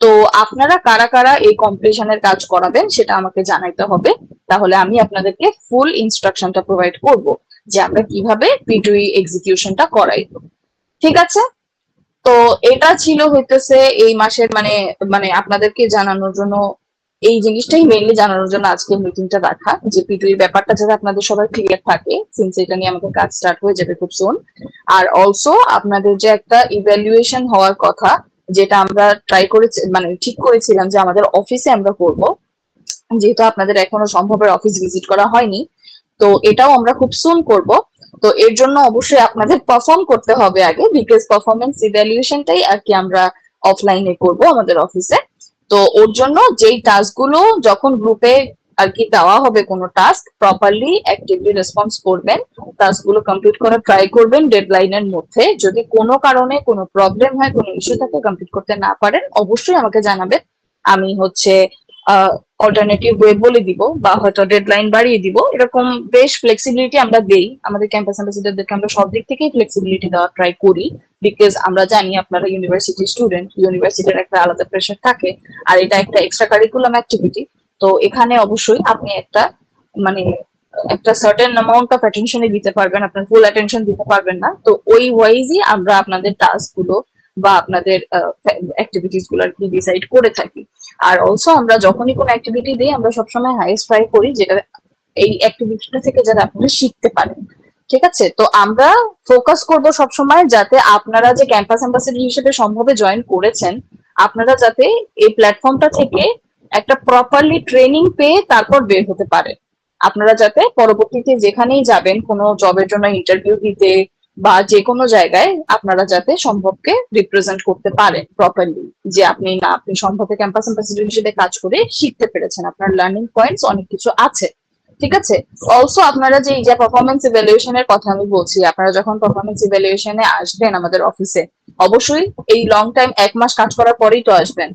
তো আপনারা কারা কারা এই কম্পিটিশনের কাজ করাবেন সেটা আমাকে জানাইতে হবে, তাহলে আমি আপনাদেরকে ফুল ইনস্ট্রাকশনটা প্রোভাইড করব যে আমরা কিভাবে পিটিইউ এক্সিকিউশনটা করাই। ঠিক আছে, তো এটা ছিল হইতেছে এই মাসের মানে মানে আপনাদেরকে জানানোর জন্য, এই জিনিসটাই মেইনলি জানানোর জন্য আজকে মিটিংটা রাখা, যে পিটুইর ব্যাপারটা যাতে আপনাদের সবার ক্লিয়ার থাকে, সিন্স এটা নিয়ে আমাদের কাজ স্টার্ট হয়ে যাবে খুব সুন। আর অলসো আপনাদের যে একটা ইভ্যালুয়েশন হওয়ার কথা, যেটা আমরা ট্রাই করেছি মানে ঠিক করেছিলাম যে আমাদের অফিসে আমরা করব, যেহেতু আপনাদের এখনো সম্ভবের অফিস ভিজিট করা হয়নি, তো এটাও আমরা খুব সুন করব। তো এর জন্য অবশ্যই আপনাদের পারফর্ম করতে হবে আগে, বিকজ পারফরমেন্স ইভ্যালুয়েশনটাই আর কি আমরা অফলাইনে করব আমাদের অফিসে। তো ওর জন্য যেই টাস্ক গুলো যখন গ্রুপে আর কি দেওয়া হবে, কোনো টাস্ক প্রপারলি অ্যাক্টিভলি রেসপন্স করবেন, টাস্ক গুলো কমপ্লিট করার ট্রাই করবেন ডেডলাইনের মধ্যে। যদি কোনো কারণে কোনো প্রবলেম হয়, কোনো ইস্যু থাকে, কমপ্লিট করতে না পারেন, অবশ্যই আমাকে জানাবেন। আমি হচ্ছে অল্টারনেটিভ ওয়ে বলে দিব বা হয়তো ডেডলাইন বাড়িয়ে দিব। এরকম বেশ ফ্লেক্সিবিলিটি আমরা দেই আমাদের ক্যাম্পাস অ্যাম্বাসিডারদেরকে, আমরা সব দিক থেকেই ফ্লেক্সিবিলিটি দেওয়ার ট্রাই করি, বিকজ আমরা জানি আপনারা ইউনিভার্সিটি স্টুডেন্ট, ইউনিভার্সিটির একটা আলাদা প্রেশার থাকে, আর এটা একটা এক্সট্রা কারিকুলাম অ্যাক্টিভিটি। তো এখানে অবশ্যই আপনি একটা মানে একটা সার্টেন অ্যামাউন্ট অফ অ্যাটেনশনই দিতে পারবেন, আপনার ফুল অ্যাটেনশন দিতে পারবেন না। তো ওই ওয়াইজই আমরা আপনাদের টাস্ক গুলো বা আপনাদের অ্যাক্টিভিটিস গুলো আর কি ডিসাইড করে থাকি। আর অলসো আমরা যখনই কোনো অ্যাক্টিভিটি দিই, আমরা সবসময় হাইয়েস্ট ট্রাই করি যেটা এই অ্যাক্টিভিটিটা থেকে যাতে আপনারা শিখতে পারেন। ঠিক আছে, তো আমরা ফোকাস করব সবসময় যাতে আপনারা যে ক্যাম্পাস অ্যাম্বাসেডর হিসেবে সম্ভবে জয়েন করেছেন, আপনারা যাতে এই প্ল্যাটফর্মটা থেকে একটা প্রপারলি ট্রেনিং পেয়ে তারপর বের হতে পারে। আপনারা যাতে পরবর্তীতে যেখানেই যাবেন কোনো জবের জন্য ইন্টারভিউ দিতে বা যে কোনো জায়গায়, আপনারা যাতে সম্ভবকে রিপ্রেজেন্ট করতে পারেন প্রপারলি, যে আপনি সম্ভবে ক্যাম্পাস অ্যাম্বাসেডর হিসেবে কাজ করে শিখতে পেরেছেন, আপনার লার্নিং পয়েন্টস অনেক কিছু আছে। ঠিক আছে, অলসো আপনারা যে এই যে পারফরমেন্স ইভ্যালুয়েশনের কথা আমি বলছি, আপনারা যখন পারফরমেন্স ইভ্যালুয়েশনে আসবেন আমাদের অফিসে, অবশ্যই এই লং টাইম 1 মাস কাজ করার পরেই তো আসবেন।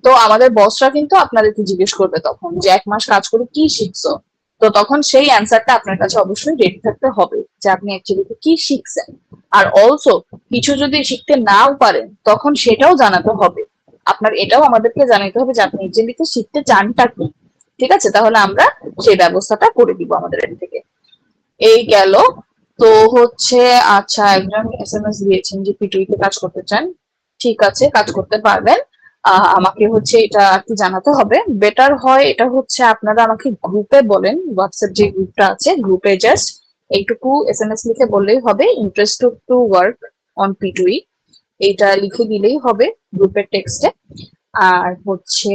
তো আমাদের বসরা কিন্তু আপনাদেরকে জিজ্ঞেস করবে তখন যে 1 মাস কাজ করে কি শিখছো। তো তখন সেই অ্যান্সারটা আপনার কাছে অবশ্যই রেডি থাকতে হবে যে আপনি অ্যাকচুয়ালি কি শিখছেন। আর অলসো কিছু যদি শিখতে নাও পারেন তখন সেটাও জানাতে হবে, আপনার এটাও আমাদেরকে জানাতে হবে যে আপনি অ্যাকচুয়ালি শিখতে চানটা কি। ঠিক আছে, তাহলে আমরা সেই ব্যবস্থাটা করে দিব আমাদের এখান থেকে। এই গেল। তো হচ্ছে আচ্ছা, একজন এসএমএস দিয়েছেন যে পিটুইতে কাজ করতে চান। ঠিক আছে, কাজ করতে পারবেন। আমাকে হচ্ছে এটা আর কি জানাতে হবে। বেটার হয় এটা হচ্ছে আপনারা আমাকে গ্রুপে বলেন, হোয়াটসঅ্যাপ যে গ্রুপটা আছে গ্রুপে জাস্ট এইটুকু এসএমএস লিখে বললেই হবে, ইন্টারেস্টেড টু ওয়ার্ক অন পিটুই, এইটা লিখে দিলেই হবে গ্রুপের টেক্সটে। আর হচ্ছে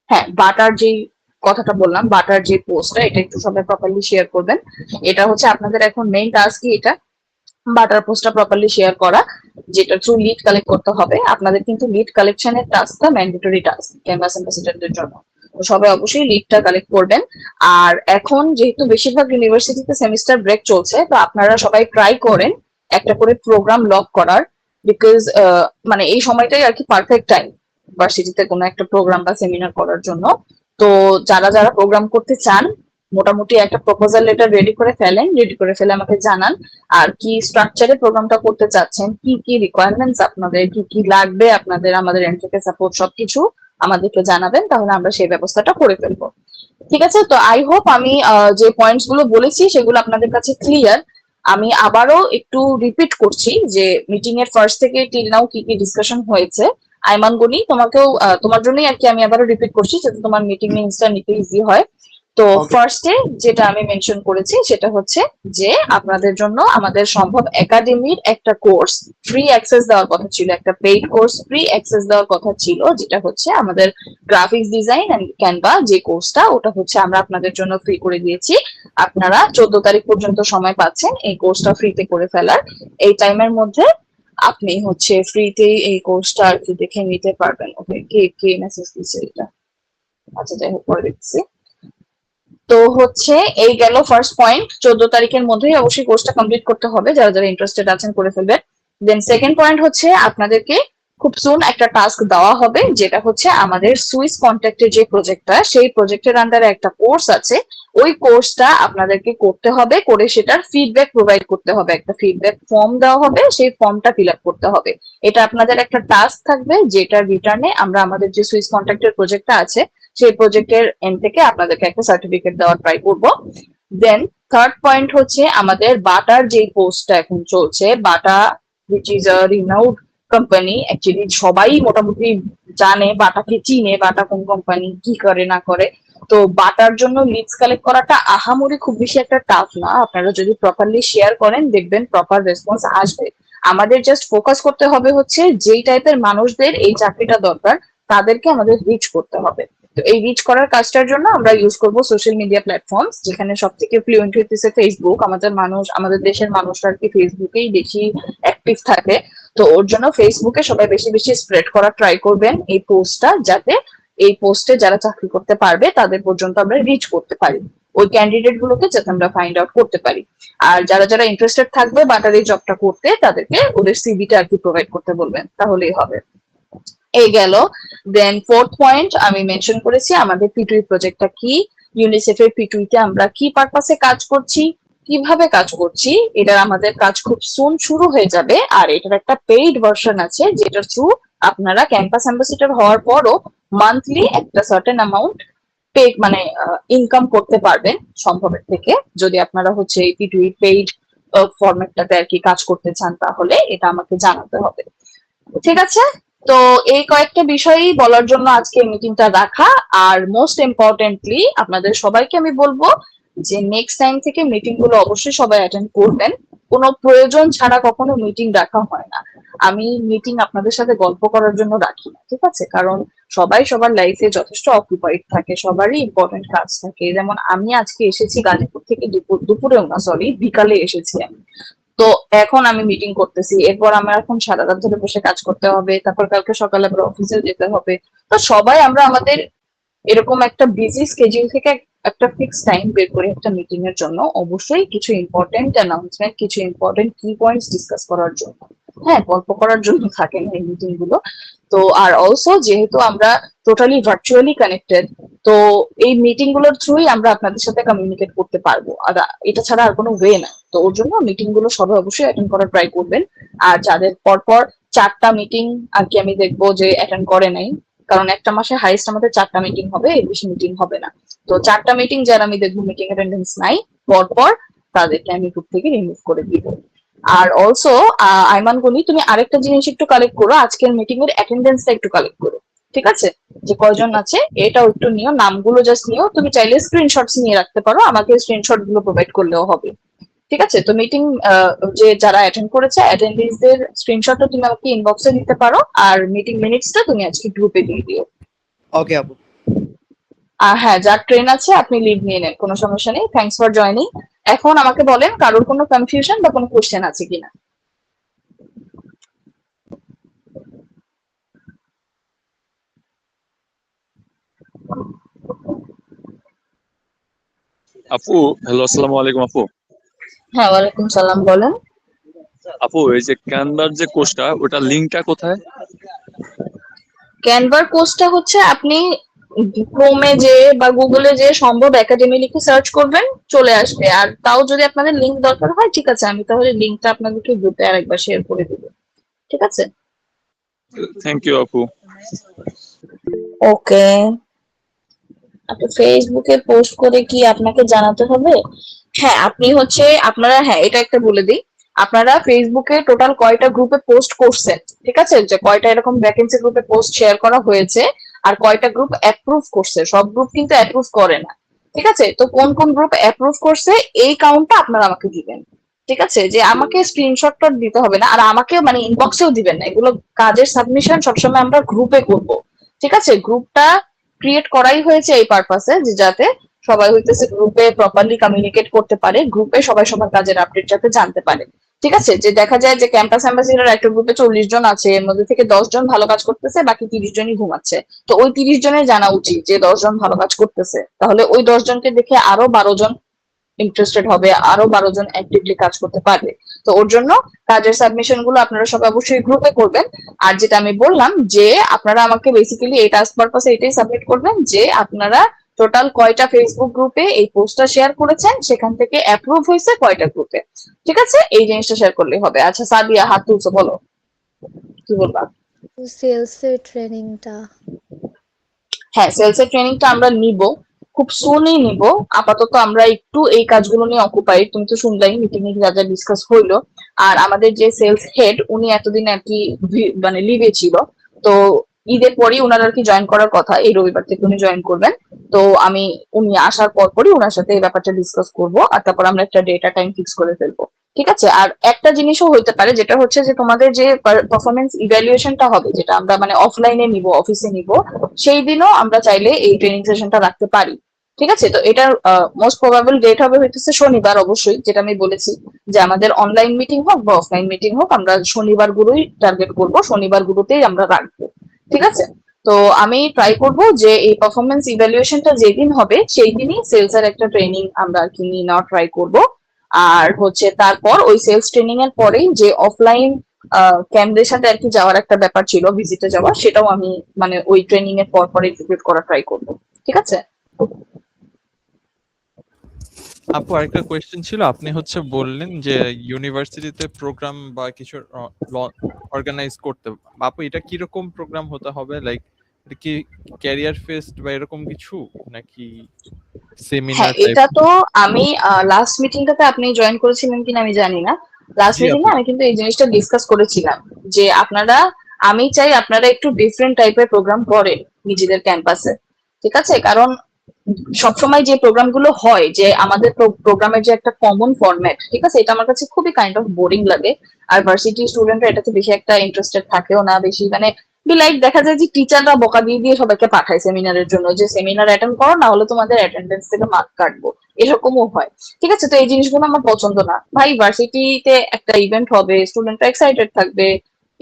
হ্যাঁ, বাটার যে কথাটা বললাম, বাটার যে পোস্টটা, এটা একটু সবাই প্রপারলি শেয়ার করবেন। এটা হচ্ছে আপনাদের এখন মেইন টাস্কই এটা, বাটার পোস্টটা প্রপারলি শেয়ার করা, যেটা থ্রু লিড কালেক্ট করতে হবে। আপনাদের কিন্তু লিড কালেকশনের টাস্কটা ম্যান্ডেটরি টাস্ক ক্যাম্পাস অ্যাম্বাসেডরদের জন্য, তো সবাই অবশ্যই লিডটা কালেক্ট করবেন। আর এখন যেহেতু বেশিরভাগ ইউনিভার্সিটিতে সেমিস্টার ব্রেক চলছে, তো আপনারা সবাই ট্রাই করেন একটা করে প্রোগ্রাম লক করার, বিকজ মানে এই সময়টাই আর কি পারফেক্ট টাইম ভার্সিটিতে কোনো একটা প্রোগ্রাম বা সেমিনার করার জন্য। তো যারা যারা প্রোগ্রাম করতে চান মোটামুটি একটা প্রপোজাল লেটার রেডি করে ফেলেন, রেডি করে ফেলে আমাকে জানান। আর কি স্ট্রাকচারে প্রোগ্রামটা করতে চাচ্ছেন, কি কি রিকোয়ারমেন্টস আপনাদের, কি কি লাগবে আপনাদের, আমাদের এন্ড থেকে সাপোর্ট, সবকিছু আমাদেরকে জানাবেন, তাহলে আমরা সেই ব্যবস্থাটা করে ফেলবো। ঠিক আছে, তো আই হোপ আমি যে পয়েন্টস গুলো বলেছি সেগুলো আপনাদের কাছে ক্লিয়ার। আমি আবারও একটু রিপিট করছি যে মিটিং এর ফার্স্ট থেকে টিল নাও কি কি ডিসকাশন হয়েছে। আইমান গনি, তোমাকেও তোমার জন্যই আর কি আমি আবারও রিপিট করছি যাতে তোমার মিটিং এ ইনস্টা নিতে ইজি হয়। তো ফার্স্টে যেটা আমি মেনশন করেছি সেটা হচ্ছে যে আপনাদের জন্য আমাদের সম্ভব একাডেমির একটা কোর্স ফ্রি অ্যাক্সেস দেওয়ার কথা ছিল, একটা পেইড কোর্স ফ্রি অ্যাক্সেস দেওয়ার কথা ছিল, যেটা হচ্ছে আমাদের গ্রাফিক্স ডিজাইন এন্ড ক্যানভা যে কোর্সটা, ওটা হচ্ছে আমরা আপনাদের জন্য ফ্রি করে দিয়েছি। আপনারা 14 তারিখ পর্যন্ত সময় পাচ্ছেন এই কোর্সটা ফ্রিতে করে ফেলার। এই টাইমের মধ্যে আপনি হচ্ছে ফ্রিতেই এই কোর্সটা আর কি দেখে নিতে পারবেন। ওকে, কে কে মেসেজ দিচ্ছে এটা? আচ্ছা, যাই হোক, পরে দেখছি। তো হচ্ছে এই গেল ফার্স্ট পয়েন্ট, 14 তারিখের মধ্যেই অবশ্যই কোর্সটা কমপ্লিট করতে হবে, যারা যারা ইন্টারেস্টেড আছেন করে ফেলবেন। দেন সেকেন্ড পয়েন্ট হচ্ছে আপনাদেরকে খুব সুন একটা টাস্ক দেওয়া হবে, যেটা হচ্ছে আমাদের সুইস কন্ট্যাক্টের যে প্রজেক্টটা, সেই প্রজেক্টের আন্ডারে একটা কোর্স আছে, ওই কোর্সটা আপনাদেরকে করতে হবে, করে সেটার ফিডব্যাক প্রোভাইড করতে হবে, একটা ফিডব্যাক ফর্ম দেওয়া হবে, সেই ফর্মটা ফিল আপ করতে হবে। এটা আপনাদের একটা টাস্ক থাকবে, যেটার রিটার্নে আমরা আমাদের যে সুইস কন্ট্যাক্টের প্রজেক্টটা আছে সেই প্রজেক্টের এন্ড থেকে আপনাদেরকে একটা সার্টিফিকেট দেওয়ার ট্রাই করব। দেন থার্ড পয়েন্ট হচ্ছে আমাদের বাটার যে পোস্টটা এখন চলছে, Bata which is a renowned company, actually সবাই মোটামুটি জানে, বাটাকে চিনে, বাটা কোন কোম্পানি, কি করে না করে। তো বাটার জন্য লিডস কালেক্ট করাটা আহামরি খুব বেশি একটা টাফ না, আপনারা যদি প্রপারলি শেয়ার করেন দেখবেন প্রপার রেসপন্স আসবে। আমাদের জাস্ট ফোকাস করতে হবে হচ্ছে যেই টাইপের মানুষদের এই চাকরিটা দরকার তাদেরকে আমাদের রিচ করতে হবে। তো এই রিচ করার কাজটার জন্য আমরা ইউজ করব সোশ্যাল মিডিয়া প্ল্যাটফর্মস, যেখানে সব থেকে ফ্লুয়েন্ট হইতেছে ফেসবুক। আমাদের দেশের মানুষরা আর কি ফেসবুকেই বেশি অ্যাক্টিভ থাকে। তো ওর জন্য ফেসবুকে সবাই বেশি বেশি স্প্রেড করার ট্রাই করবেন এই পোস্টটা, যাতে এই পোস্টে যারা চাকরি করতে পারবে তাদের পর্যন্ত আমরা রিচ করতে পারি, ওই ক্যান্ডিডেট গুলোকে যাতে আমরা ফাইন্ড আউট করতে পারি। আর যারা যারা ইন্টারেস্টেড থাকবে বাটার এই জবটা করতে, তাদেরকে ওদের সিভিটা আর কি প্রোভাইড করতে বলবেন, তাহলেই হবে। এই গেল। দেন ফোর্থ পয়েন্ট আমি মেনশন করেছি আমাদের পিটুই প্রজেক্টটা কি, ইউনিসেফ এর পিটুইতে আমরা কি পারপাসে কাজ করছি, কিভাবে কাজ করছি। এটার আমাদের কাজ খুব সুন শুরু হয়ে যাবে, আর এটার একটা পেইড ভার্সন আছে, যেটার থ্রু আপনারা ক্যাম্পাস অ্যাম্বাসিডর হওয়ার পরও মান্থলি একটা সার্টেন অ্যামাউন্ট পে মানে ইনকাম করতে পারবেন সম্ভবের থেকে, যদি আপনারা হচ্ছে এই পিটুই পেইড ফরম্যাটটাতে আর কি কাজ করতে চান, তাহলে এটা আমাকে জানাতে হবে। ঠিক আছে, তো এই কয়েকটা বিষয়ই বলার জন্য আজকে মিটিংটা রাখা। আর মোস্ট ইম্পর্টেন্টলি আপনাদের সবাইকে আমি বলবো যে নেক্সট টাইম থেকে মিটিং গুলো অবশ্যই সবাই অ্যাটেন্ড করবেন, কোনো প্রয়োজন ছাড়া কখনো মিটিং রাখা হয় না। আমি মিটিং আপনাদের সাথে গল্প করার জন্য রাখি না, ঠিক আছে? কারণ সবাই সবার লাইফে যথেষ্ট অকুপাইড থাকে, সবারই ইম্পর্টেন্ট কাজ থাকে। যেমন আমি আজকে এসেছি গাজীপুর থেকে, দুপুরেও না, সরি, বিকালে এসেছি আমি। তো এখন আমি মিটিং করতেছি, এরপর আমার এখন সারা রাত ধরে বসে কাজ করতে হবে, তারপর কালকে সকালে আবার অফিসে যেতে হবে। তো সবাই আমরা আমাদের এরকম একটা বিজি স্কেডিউল থেকে একটা ফিক্স টাইম বের করে একটা মিটিং এর জন্য, অবশ্যই কিছু ইম্পর্টেন্ট অ্যানাউন্সমেন্ট, কিছু ইম্পর্টেন্ট কি পয়েন্টস ডিসকাস করার জন্য, হ্যাঁ, গল্প করার জন্য থাকে না এই মিটিং গুলো। তো আর অলসো যেহেতু আমরা টোটালি ভার্চুয়ালি কানেক্টেড, তো এই মিটিং গুলোর থ্রুই আমরা আপনাদের সাথে কমিউনিকেট করতে পারবো, আর এটা ছাড়া আর কোনো ওয়ে না। তো ওর জন্য মিটিং গুলো সবাই অবশ্যই অ্যাটেন্ড করার ট্রাই করবেন। আর যাদের পরপর 4টা মিটিং আর কি আমি দেখবো যে অ্যাটেন্ড করে নাই, কারণ একটা মাসে হাইস্ট আমাদের 4টা মিটিং হবে, এর বেশি মিটিং হবে না। তো 4টা মিটিং যারা আমি দেখবো মিটিং অ্যাটেন্ডেন্স নাই পরপর, তাদেরকে আমি গ্রুপ থেকে রিমুভ করে দিব। আর অলসো আইমান গনি, তুমি আরেকটা জিনিস একটু কালেক্ট করো, আজকের মিটিং এর অ্যাটেন্ডেন্সটা একটু কালেক্ট করো, ঠিক আছে? যে কয়জন আছে এটাও একটু নিও, নামগুলো জাস্ট নিও। তুমি চাইলে স্ক্রিনশটস নিয়ে রাখতে পারো, আমাকে স্ক্রিনশট গুলো প্রোভাইড করলেও হবে, ঠিক আছে? তো মিটিং যে যারা অ্যাটেন্ড করেছে অ্যাটেন্ডেন্সদের স্ক্রিনশটও তুমি আমাকে ইনবক্সে দিতে পারো, আর মিটিং মিনিটসটা তুমি আজকে গ্রুপে দিয়ে দিও।
ওকে আপু।
আর হ্যাঁ, যার ট্রেন আছে আপনি লিভ নিয়ে নেন, কোনো সমস্যা নেই। Thanks for joining. এখন আমাকে বলেন কারোর কোনো কনফিউশন বা কোনো কোশ্চেন আছে কিনা।
আপু, হ্যালো, আসসালামু আলাইকুম আপু।
হ্যাঁ, ওয়ালাইকুম সালাম, বলেন।
আপু, এই যে ক্যানভার যে কোর্সটা, ওটা লিংকটা কোথায়?
ক্যানভার কোর্সটা হচ্ছে আপনি ক্রোমে যে বা গুগলে যে সম্ভব একাডেমি লিখে সার্চ করবেন, চলে আসবে। আর তাও যদি আপনাদের লিংক দরকার হয়, ঠিক আছে, আমি তাহলে লিংকটা আপনাদেরকে গ্রুপে আরেকবার শেয়ার করে দেবো, ঠিক আছে?
থ্যাংক ইউ আপু।
ওকে। আপনি ফেসবুকে পোস্ট করে কি আপনাকে জানাতে হবে? হ্যাঁ, আপনি হচ্ছে আপনারা, হ্যাঁ, এটা একটা বলে দিই, আপনারা ফেসবুকে টোটাল কয়টা গ্রুপে পোস্ট করছেন, ঠিক আছে? যে কয়টা এরকম ভ্যাকেন্সি গ্রুপে পোস্ট শেয়ার করা হয়েছে, আর কয়টা গ্রুপ অ্যাপ্রুভ করছে। সব গ্রুপ কিন্তু অ্যাপ্রুভ করে না, ঠিক আছে? তো কোন কোন গ্রুপ অ্যাপ্রুভ করছে এই কাউন্টটা আপনারা আমাকে দিবেন, ঠিক আছে? যে আমাকে স্ক্রিনশটটা দিতে হবে না, আর আমাকে মানে ইনবক্সেও দিবেন না, এগুলো কাজের সাবমিশন সবসময় আমরা গ্রুপে করব, ঠিক আছে? গ্রুপটা ক্রিয়েট করাই হয়েছে এই পারপাসে যে যাতে সবাই হইতেছে গ্রুপে প্রপারলি কমিউনিকেট করতে পারে, গ্রুপে সবাই সবার কাজের আপডেট যাতে জানতে পারে। ঠিক আছে, যে দেখা যায় যে ক্যাম্পাস অ্যাম্বাসিডার একটা গ্রুপে 40 জন আছে, এর মধ্যে থেকে 10 জন ভালো কাজ করতেছে, বাকি 30 জনই ঘুমাচ্ছে। তো ওই 30 জনের জানা উচিত যে 10 জন ভালো কাজ করতেছে, তাহলে ওই 10 জনকে দেখে আরো 12 জন ইন্টারেস্টেড হবে, আরো 12 জন অ্যাক্টিভলি কাজ করতে পারবে। তো ওর জন্য কাজের সাবমিশন গুলো আপনারা সবাই অবশ্যই গ্রুপে করবেন। আর যেটা আমি বললাম যে আপনারা আমাকে বেসিক্যালি এই টাস্ক পারপাসে এটাই সাবমিট করবেন যে আপনারা টোটাল কয়টা ফেসবুক গ্রুপে এই পোস্টটা শেয়ার করেছেন, সেখান থেকে অ্যাপ্রুভ হয়েছে কয়টা গ্রুপে। ঠিক আছে, এই জিনিসটা শেয়ার করলেই হবে। আচ্ছা সাদিয়া হাত তুলছো, বলো কি বলবা।
সেলস এর ট্রেনিংটা
হ্যাঁ, সেলস এর ট্রেনিংটা আমরা নিব, খুব সুনই নিব। আপাতত আমরা একটু এই কাজগুলো নিয়ে অকুপাইড, তুমি তো শুনলাই মিটিং এ যা যা ডিসকাস হইলো। আর আমাদের যে সেলস হেড উনি এতদিন আর কি মানে লিভে ছিল, তো ঈদের পরই ওনার আর কি জয়েন করার কথা, এই রবিবার থেকে উনি জয়েন করবেন। তো আমি উনি আসার পর পরই ওনার সাথে এই ব্যাপারটা ডিসকাস করব, আর তারপর আমরা একটা ডেটা টাইম ফিক্স করে ফেলবো। ঠিক আছে, আর একটা জিনিসও হইতে পারে যেটা হচ্ছে যে তোমাদের যে পারফরমেন্স ইভ্যালুয়েশনটা হবে, যেটা আমরা মানে অফলাইনে নিব, অফিসে নিব, সেই দিনও আমরা চাইলে এই ট্রেনিং সেশনটা রাখতে পারি। ঠিক আছে, তো এটার মোস্ট প্রবাবল ডেট হবে হইতেছে শনিবার, অবশ্যই যেটা আমি বলেছি যে আমাদের অনলাইন মিটিং হোক বা অফলাইন মিটিং হোক, আমরা শনিবার গুলোই টার্গেট করব, শনিবার গুলোতেই আমরা রাখবো। ঠিক আছে, তো আমি ট্রাই করব যে এই পারফরমেন্স ইভ্যালুয়েশনটা যেদিন হবে সেই দিনই সেলস এর একটা ট্রেনিং আমরা আর কি নিয়ে নেওয়া ট্রাই করব। আর হচ্ছে তারপর ওই সেলস ট্রেনিং এর পরেই যে অফলাইন ক্যাম্পদের সাথে আর কি যাওয়ার একটা ব্যাপার ছিল, ভিজিটে যাওয়া, সেটাও আমি মানে ওই ট্রেনিং এর পর পর এক্সিকিউট করা ট্রাই করব। ঠিক আছে।
আপু আরেকটা কোয়েশ্চেন ছিল, আপনি হচ্ছে বললেন যে ইউনিভার্সিটিতে প্রোগ্রাম বা কিছু অর্গানাইজ করতে। আপু এটা কিরকম প্রোগ্রাম হতে হবে, লাইক এটা কি ক্যারিয়ার ফেস্ট বা এরকম কিছু, নাকি সেমিনার
হ্যাঁ,
টাইপ?
এটা তো আমি লাস্ট মিটিংটাতে আপনি জয়েন করেছিলেন কিনা আমি জানি না, লাস্ট
জি
মিটিং
আপু।
এ আমি কিন্তু এই জিনিসটা ডিসকাস করেছিলাম যে আপনারা, আমি চাই আপনারা একটু ডিফারেন্ট টাইপের প্রোগ্রাম করেন নিজেদের ক্যাম্পাসে। ঠিক আছে, কারণ সবসময় যে প্রোগ্রাম গুলো হয় যে আমাদের প্রোগ্রামের যে একটা কমন ফরম্যাট, ঠিক আছে, এটা আমার কাছে খুবই কাইন্ড অফ বোরিং লাগে। আর ভার্সিটি স্টুডেন্টরা এটাতে বেশি একটা ইন্টারেস্টেড থাকেও না, বেশি মানে লাইক দেখা যায় যে টিচাররা বকা দিয়ে দিয়ে সবাইকে পাঠায় সেমিনারের জন্য, যে সেমিনার অ্যাটেন্ড করো, না হলে তোমাদের অ্যাটেন্ডেন্স থেকে মার্ক কাটবো, এরকমও হয়। ঠিক আছে, তো এই জিনিসগুলো আমার পছন্দ না ভাই। ভার্সিটিতে একটা ইভেন্ট হবে, স্টুডেন্টরা এক্সাইটেড থাকবে,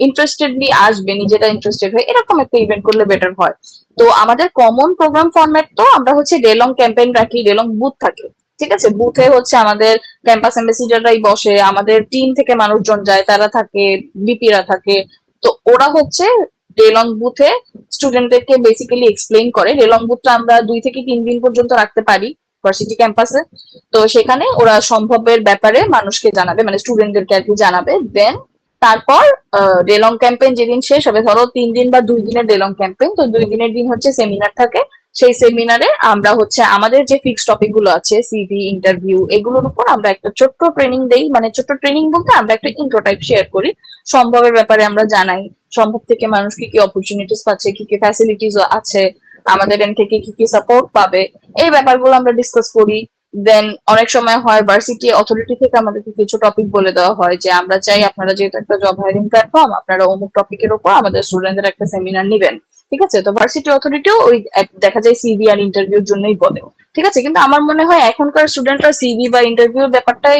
ইন্টারেস্টেডলি আসবে, নিজেরা ইন্টারেস্টেড হয়, এরকম একটা ইভেন্ট করলে বেটার হয়। তো আমাদের কমন প্রোগ্রাম ফরম্যাট তো আমরা হচ্ছে ডে লং ক্যাম্পেইন রাখি, ডে লং বুথ থাকে। ঠিক আছে, বুথে হচ্ছে আমাদের ক্যাম্পাস অ্যাম্বাসিডাররাই বসে, আমাদের টিম থেকে মানুষজন যায়, তারা থাকে, বিপিরা থাকে। তো ওরা হচ্ছে ডে লং বুথে স্টুডেন্টদেরকে বেসিক্যালি এক্সপ্লেইন করে। ডে লং বুথটা আমরা 2 থেকে 3 দিন পর্যন্ত রাখতে পারি ভার্সিটি ক্যাম্পাসে। তো সেখানে ওরা সম্ভবের ব্যাপারে মানুষকে জানাবে, মানে স্টুডেন্টদেরকে আর কি জানাবে। দেন তারপর ডে লং ক্যাম্পেইন যেদিন শেষ হবে, ধরো 3 দিন বা 2 দিনের ডে লং ক্যাম্পেইন, তো 2 দিনের দিন হচ্ছে সেমিনার থাকে। সেই সেমিনারে আমরা হচ্ছে আমাদের যে ফিক্স টপিক গুলো আছে, সিভি, ইন্টারভিউ, এগুলোর উপর আমরা একটা ছোট্ট ট্রেনিং দেই। মানে ছোট্ট ট্রেনিং বলতে আমরা একটা ইন্ট্রো টাইপ শেয়ার করি, সম্ভবের ব্যাপারে আমরা জানাই, সম্ভব থেকে মানুষ কি কি অপরচুনিটিস পাচ্ছে, কি কি ফ্যাসিলিটিস আছে, আমাদের এন্ড থেকে কি কি সাপোর্ট পাবে, এই ব্যাপারগুলো আমরা ডিসকাস করি। দেন অনেক সময় হয় ভার্সিটি অথরিটি থেকে আমাদেরকে কিছু টপিক বলে দেওয়া হয় যে আমরা চাই আপনারা যেহেতু একটা জব হায়ারিং প্ল্যাটফর্ম, আপনারা অমুক টপিকের উপর আমাদের স্টুডেন্টদের একটা সেমিনার নিবেন। ঠিক আছে, তো ভার্সিটি অথরিটিও ওই দেখা যায় সিভি আর ইন্টারভিউর জন্যই বলে। ঠিক আছে, কিন্তু আমার মনে হয় এখনকার স্টুডেন্টরা সিভি বা ইন্টারভিউর ব্যাপারটাই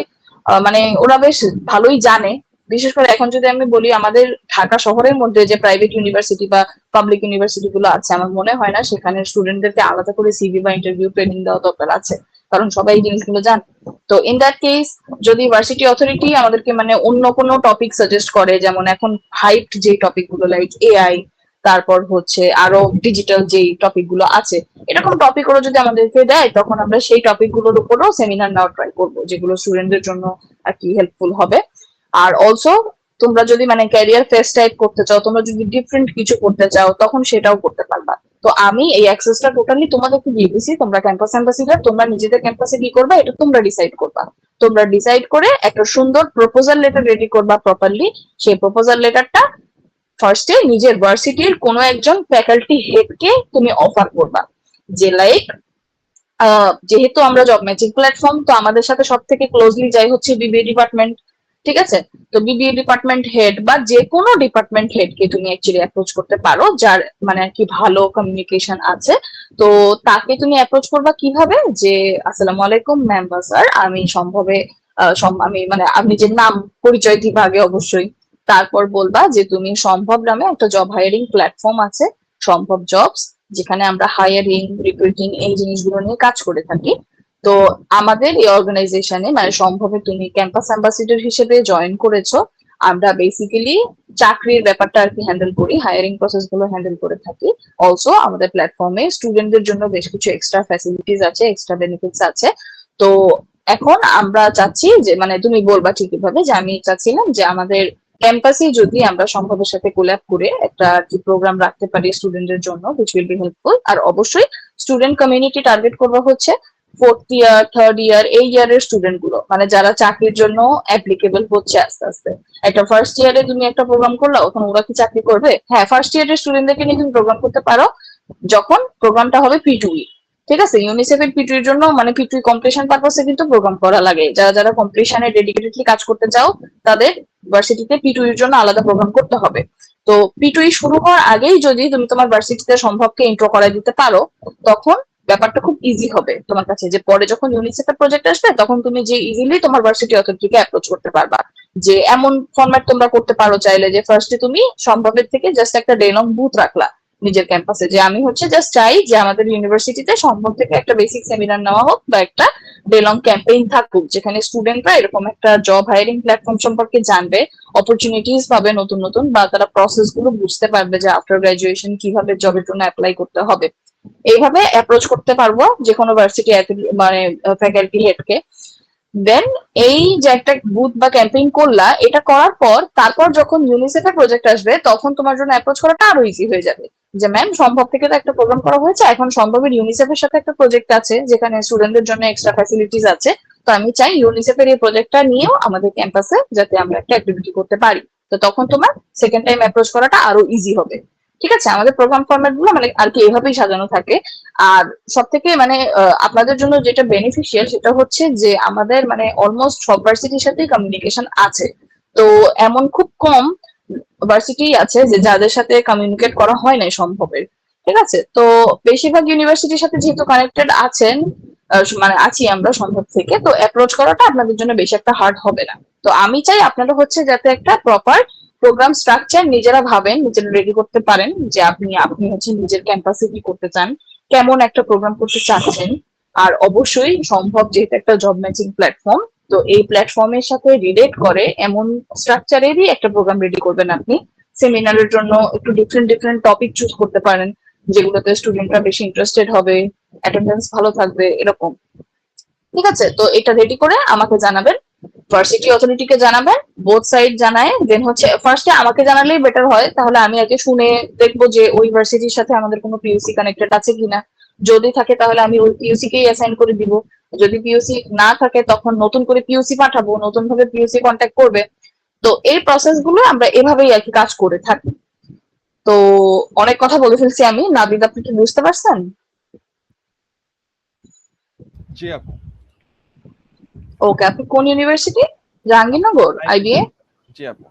মানে ওরা বেশ ভালোই জানে। বিশেষ করে এখন যদি আমি বলি আমাদের ঢাকা শহরের মধ্যে যে প্রাইভেট ইউনিভার্সিটি বা পাবলিক ইউনিভার্সিটি গুলো আছে, আমার মনে হয় না সেখানে স্টুডেন্টদেরকে আলাদা করে সিভি বা ইন্টারভিউ ট্রেনিং দেওয়া দরকার আছে, কারণ সবাই এই জিনিসগুলো জানে। তো ইন দ্যাট কেস যদি ভার্সিটি অথরিটি আমাদেরকে মানে অন্য কোনো টপিক সাজেস্ট করে, যেমন এখন হাইপড যে টপিক গুলো লাইক এআই, তারপর হচ্ছে আরো ডিজিটাল যে টপিক গুলো আছে, এরকম টপিক ওরা যদি আমাদেরকে দেয়, তখন আমরা সেই টপিক গুলোর উপরও সেমিনার নেওয়া ট্রাই করবো, যেগুলো স্টুডেন্টদের জন্য আর কি হেল্পফুল হবে। আর অলসো তোমরা যদি মানে ক্যারিয়ার ফেস্ট টাইপ করতে চাও, তোমরা যদি ডিফারেন্ট কিছু করতে চাও, তখন সেটাও করতে পারবা। তো আমি এই অ্যাক্সেসটা টোটালি তোমাদেরকে দিয়ে দিছি, তোমরা ক্যাম্পাস অ্যাম্বাসিডার, তোমরা নিজেদের ক্যাম্পাসে কি করবা এটা তোমরা ডিসাইড করবা। তোমরা ডিসাইড করে একটা সুন্দর প্রপোজাল লেটার রেডি করবা প্রপারলি। সেই প্রপোজাল লেটারটা ফার্স্টে নিজের ভার্সিটির কোনো একজন ফ্যাকাল্টি হেডকে তুমি অফার করবা, যে লাইক যেহেতু আমরা জব ম্যাচিং প্ল্যাটফর্ম, তো আমাদের সাথে সব থেকে ক্লোজলি যাই হচ্ছে বিবিএ ডিপার্টমেন্ট। ঠিক আছে, তো বিবিএ ডিপার্টমেন্ট হেড বা যে কোনো ডিপার্টমেন্ট হেডকে তুমি অ্যাকচুয়ালি অ্যাপ্রোচ করতে পারো, যার মানে আর কি ভালো কমিউনিকেশন আছে। তো তাকে তুমি অ্যাপ্রোচ করবা কিভাবে, যে আসসালামু আলাইকুম ম্যাম বা স্যার, আমি সম্ভবে আমি মানে আমি যে নাম পরিচয় দিবা আগে অবশ্যই, তারপর বলবা যে তুমি সম্ভব নামে একটা জব হায়ারিং প্ল্যাটফর্ম আছে, সম্ভব জবস, যেখানে আমরা হায়ারিং রিক্রুটিং এই জিনিসগুলো নিয়ে কাজ করে থাকি। তো আমাদের এই অর্গানাইজেশনে মানে সম্ভবে তুমি ক্যাম্পাস অ্যাম্বাসিডর হিসেবে জয়েন করেছো। আমরা বেসিক্যালি চাকরির ব্যাপারটা আর কি হ্যান্ডেল করি, হায়ারিং প্রসেস গুলো হ্যান্ডেল করে থাকি। অলসো আমাদের প্ল্যাটফর্মে স্টুডেন্টদের জন্য বেশ কিছু এক্সট্রা ফ্যাসিলিটিস আছে, এক্সট্রা বেনিফিটস আছে। তো এখন আমরা চাচ্ছি যে মানে তুমি বলবা ঠিকই ভাবে যে আমি চাচ্ছিলাম যে আমাদের ক্যাম্পাসে যদি আমরা সম্ভবের সাথে কোল্যাব করে একটা আর কি প্রোগ্রাম রাখতে পারি স্টুডেন্টদের জন্য, which will be helpful। আর অবশ্যই স্টুডেন্ট কমিউনিটি টার্গেট করবো হচ্ছে 4th ইয়ার 3rd ইয়ার এই ইয়ারের স্টুডেন্ট গুলো, মানে যারা চাকরির জন্য অ্যাপ্লিকেবল হচ্ছে আস্তে আস্তে। একটা ফার্স্ট ইয়ারে তুমি একটা প্রোগ্রাম করলা, ওখানে ওরা কি চাকরি করবে? হ্যাঁ, ফার্স্ট ইয়ারের স্টুডেন্টদেরকে নিয়ে তুমি প্রোগ্রাম করতে পারো যখন প্রোগ্রামটা হবে P2E। ঠিক আছে, ইউনিসেফ এর P2E এর জন্য মানে P2E কমপ্লিশন পারপাসে কিন্তু প্রোগ্রাম করা লাগে। যারা যারা কমপ্লিশনে ডেডিকেটেডলি কাজ করতে চাও তাদের ভার্সিটিতে P2E এর জন্য আলাদা প্রোগ্রাম করতে হবে। তো P2E শুরু হওয়ার আগেই যদি তুমি তোমার ভার্সিটিতে সম্ভবকে ইন্ট্রো করাই দিতে পারো, তখন ব্যাপারটা খুব ইজি হবে তোমার কাছে, যে পরে যখন ইউনিসেফের প্রজেক্ট আসবে তখন তুমি যে ইজিলি তোমার ভার্সিটি অথরিটিকে অ্যাপ্রোচ করতে পারবা। যে এমন ফরম্যাট তোমরা করতে পারো চাইলে যে ফার্স্টে তুমি সম্ভবের থেকে জাস্ট একটা ডে লং বুথ রাখলা নিজের ক্যাম্পাসে, যে আমি হচ্ছে জাস্ট চাই যে আমাদের ইউনিভার্সিটিতে সম্ভব থেকে একটা বেসিক সেমিনার নেওয়া হোক বা একটা ডে লং ক্যাম্পেইন থাকুক, যেখানে স্টুডেন্টরা এরকম একটা জব হায়ারিং প্ল্যাটফর্ম সম্পর্কে জানবে, অপরচুনিটিস পাবে নতুন নতুন, বা তারা প্রসেস গুলো বুঝতে পারবে যে আফটার গ্রাজুয়েশন কিভাবে জবের জন্য অ্যাপ্লাই করতে হবে। এইভাবে অ্যাপ্রোচ করতে পারবো যে কোনো ভার্সিটি মানে ফ্যাকাল্টি হেডকে। দেন এই যে একটা বুথ বা ক্যাম্পেইন করলা, এটা করার পর তারপর যখন ইউনিসেফের প্রজেক্ট আসবে তখন তোমার জন্য অ্যাপ্রোচ করাটা আরো ইজি হয়ে যাবে, যে ম্যাম সম্ভব থেকে তো একটা প্রোগ্রাম করা হয়েছে, এখন সম্ভবের ইউনিসেফের সাথে একটা প্রজেক্ট আছে যেখানে স্টুডেন্টদের জন্য এক্সট্রা ফ্যাসিলিটিস আছে। তো আমি চাই ইউনিসেফের এই প্রজেক্টটা নিয়েও আমাদের ক্যাম্পাসে যাতে আমরা একটা অ্যাক্টিভিটি করতে পারি। তো তখন তোমার সেকেন্ড টাইম অ্যাপ্রোচ করাটা আরো ইজি হবে। ঠিক আছে, আমাদের প্রোগ্রাম ফরম্যাট গুলো মানে আর কি এভাবেই সাজানো থাকে। আর সব থেকে মানে আপনাদের জন্য যেটা বেনিফিশিয়াল সেটা হচ্ছে যে আমাদের মানে অলমোস্ট সব ভার্সিটির সাথেই কমিউনিকেশন আছে। তো এমন খুব কম ভার্সিটি আছে যে যাদের সাথে কমিউনিকেট করা হয় নাই সম্ভবের। ঠিক আছে, তো বেশিরভাগ ইউনিভার্সিটির সাথে যেহেতু কানেক্টেড আছেন, মানে আছি আমরা সম্ভব থেকে, তো অ্যাপ্রোচ করাটা আপনাদের জন্য বেশি একটা হার্ড হবে না। তো আমি চাই আপনারা হচ্ছে যাতে একটা প্রপার প্রোগ্রাম স্ট্রাকচার নিজেরা ভাবেন, নিজেরা রেডি করতে পারেন যে আপনি আপনি হচ্ছে নিজের ক্যাম্পাসে কি করতে চান, কেমন একটা প্রোগ্রাম করতে চাচ্ছেন। আর অবশ্যই সম্ভব যেহেতু একটা জব ম্যাচিং প্ল্যাটফর্ম, তো এই প্ল্যাটফর্মের সাথে রিলেট করে এমন স্ট্রাকচারেরই একটা প্রোগ্রাম রেডি করবেন আপনি। সেমিনারের জন্য একটু ডিফারেন্ট ডিফারেন্ট টপিক চুজ করতে পারেন যেগুলোতে স্টুডেন্টরা বেশি ইন্টারেস্টেড হবে, অ্যাটেন্ডেন্স ভালো থাকবে এরকম। ঠিক আছে, তো এটা রেডি করে আমাকে জানাবেন, ভার্সিটি অথরিটিকে জানাবেন, বোথ সাইড জানায় দেন হচ্ছে ফার্স্টে আমাকে জানালেই বেটার হয়, তাহলে আমি আগে শুনে দেখবো যে ওই ভার্সিটির সাথে আমাদের কোনো পিইউসি কানেক্টেড আছে কিনা। যদি থাকে তাহলে আমি ওই পিইউসি কেই অ্যাসাইন করে দিব, যদি পিইউসি না থাকে তখন নতুন করে পিইউসি পাঠাবো, নতুন ভাবে পিইউসি কন্ট্যাক্ট করবে। তো এই প্রসেস গুলো আমরা এভাবেই আর কি কাজ করে থাকি। তো অনেক কথা বলে ফেলছি আমি, নাবিদ আপনি কি বুঝতে পারছেন?
জি আপু।
ওকে, আপনি কোন ইউনিভার্সিটি? জাহাঙ্গীরনগর আইবিএ?
জি আপু।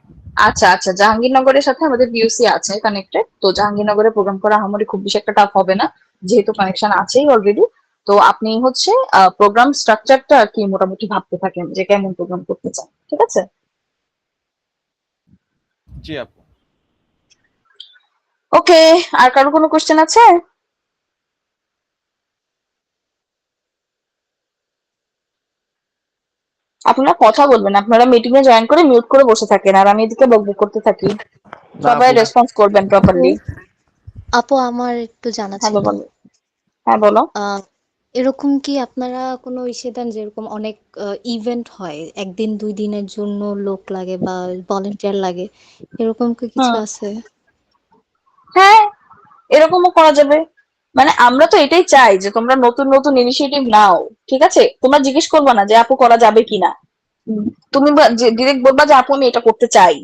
আচ্ছা আচ্ছা, জাহাঙ্গীরনগরের সাথে আমাদের পিইউসি আছে কানেক্টেড, তো জাহাঙ্গীরনগরে প্রোগ্রাম করা আমারই খুব বেশি একটা টাফ হবে না যেহেতু কানেকশন আছেই অলরেডি। তো আপনি হচ্ছে প্রোগ্রাম স্ট্রাকচারটা আর কি মোটামুটি ভাবতে থাকেন যে কেমন প্রোগ্রাম করতে চান। ঠিক আছে,
জি আপু।
ওকে। আর কারো কোনো কোশ্চেন আছে? আপনারা কথা বলবেন, আপনারা মিটিং এ জয়েন করে মিউট করে বসে থাকেন আর আমি এদিকে বকবক করতে থাকি।
না
সবাই
আপু,
রেসপন্স করবেন প্রপারলি।
আপু আমার একটু জানা
হ্যাঁ
ছিল।
বলো, হ্যাঁ বলো।
আহ, এরকম কি আপনারা কোনো ইসে দেন যেরকম অনেক ইভেন্ট হয়, একদিন দুই দিনের জন্য লোক লাগে বা ভলেন্টিয়ার লাগে, এরকম কি কিছু
হুম,
আছে?
হ্যাঁ এরকমও করা যাবে। মানে আমরা তো এটাই চাই যে তোমরা নতুন নতুন ইনিশিয়েটিভ নাও। ঠিক আছে, তোমরা জিজ্ঞেস করবা না যে আপু করা যাবে কিনা, তুমি ডিরেক্ট বলবা যে আপু আমি এটা করতে চাই।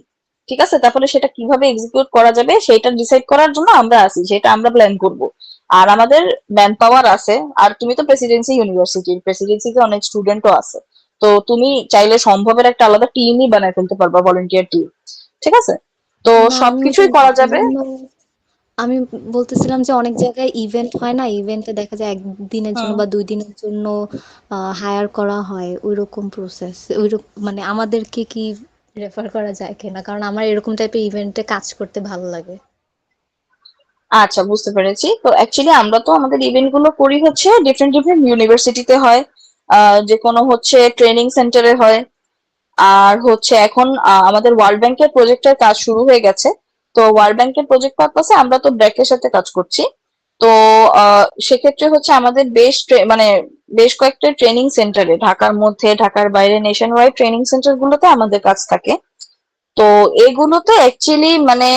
ঠিক আছে, তারপরে সেটা কিভাবে এক্সিকিউট করা যাবে সেটা ডিসাইড করার জন্য আমরা আছি, সেটা আমরা প্ল্যান করব। আর আমাদের ম্যান পাওয়ার আছে। আর তুমি তো প্রেসিডেন্সি ইউনিভার্সিটির, প্রেসিডেন্সিতে অনেক স্টুডেন্টও আছে। তো তুমি চাইলে সম্ভবের একটা আলাদা টিমই বানায় ফেলতে পারবা, ভলেন্টিয়ার টিম। ঠিক আছে, তো
না আমি ওই যে
সবকিছুই করা যাবে।
বিভিন্ন আমি বলতেছিলাম যে অনেক জায়গায় ইভেন্ট হয় না, ইভেন্টে দেখা যায় একদিনের জন্য
হুম।
বা 2 দিনের জন্য হায়ার করা হয়, ওইরকম প্রসেস ওইরকম মানে আমাদেরকে কি রেফার করা যায় কিনা, কারণ আমার এরকম টাইপের ইভেন্টে কাজ করতে ভালো লাগে।
আচ্ছা, বুঝতে পেরেছি। তো অ্যাকচুয়ালি আমরা তো আমাদের ইভেন্ট গুলো করি হচ্ছে ডিফারেন্ট ডিফারেন্ট ইউনিভার্সিটিতে হয়, যে কোনো হচ্ছে ট্রেনিং সেন্টারে হয়, আর হচ্ছে এখন আমাদের ওয়ার্ল্ড ব্যাংকের প্রজেক্টের কাজ শুরু হয়ে গেছে। তো ওয়ার্ল্ড ব্যাংকের প্রজেক্ট পারপাসে আমরা তো ব্র্যাকের সাথে কাজ করছি। তো সেক্ষেত্রে হচ্ছে আমাদের মানে বেশ কয়েকটা ট্রেনিং সেন্টারে, ঢাকার মধ্যে ঢাকার বাইরে নেশন ওয়াইড ট্রেনিং সেন্টার গুলোতে আমাদের কাজ থাকে। তো এগুলোতে অ্যাকচুয়ালি মানে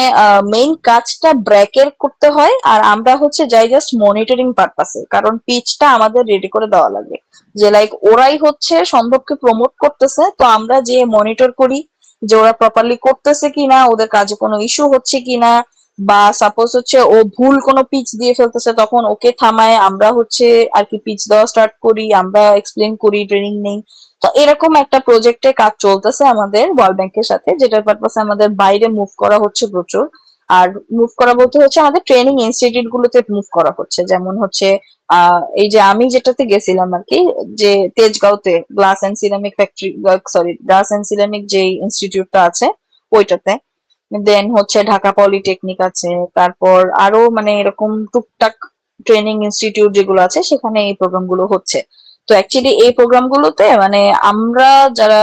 মেইন কাজটা ব্র্যাকের করতে হয়, আর আমরা হচ্ছে যাই জাস্ট মনিটরিং পারপাসে, কারণ পিচটা আমাদের রেডি করে দেওয়া লাগে। যে লাইক ওরাই হচ্ছে সম্ভবকে প্রমোট করতেছে, তো আমরা যে মনিটর করি যে ওরা প্রপারলি করতেছে কিনা, ওদের কাজে কোনো ইস্যু হচ্ছে কিনা, বা সাপোজ হচ্ছে ও ভুল কোনো পিচ দিয়ে ফেলতেছে, তখন ওকে থামায় আমরা হচ্ছে আর কি পিচ দেওয়া স্টার্ট করি, আমরা এক্সপ্লেন করি, ট্রেনিং নেই। তো এরকম একটা প্রজেক্টে কাজ চলতেছে আমাদের ওয়ার্ল্ড ব্যাংকের সাথে, যেটার পারপাসে আমাদের বাইরে মুভ করা হচ্ছে প্রচুর। আর মুভ করা বলতে হচ্ছে আমাদের ট্রেনিং ইনস্টিটিউট গুলোতে মুভ করা হচ্ছে, যেমন হচ্ছে এই যে আমি যেটাতে গেছিলাম আর কি, যে তেজগাঁওতে glass and ceramic factory, sorry glass and ceramic যে ইনস্টিটিউটটা আছে ওইটাতে। দেন হচ্ছে ঢাকা পলিটেকনিক আছে, তারপর আরো মানে এরকম টুকটাক ট্রেনিং ইনস্টিটিউট যেগুলো আছে সেখানে এই প্রোগ্রাম গুলো হচ্ছে। তো অ্যাকচুয়ালি এই প্রোগ্রাম গুলোতে মানে আমরা যারা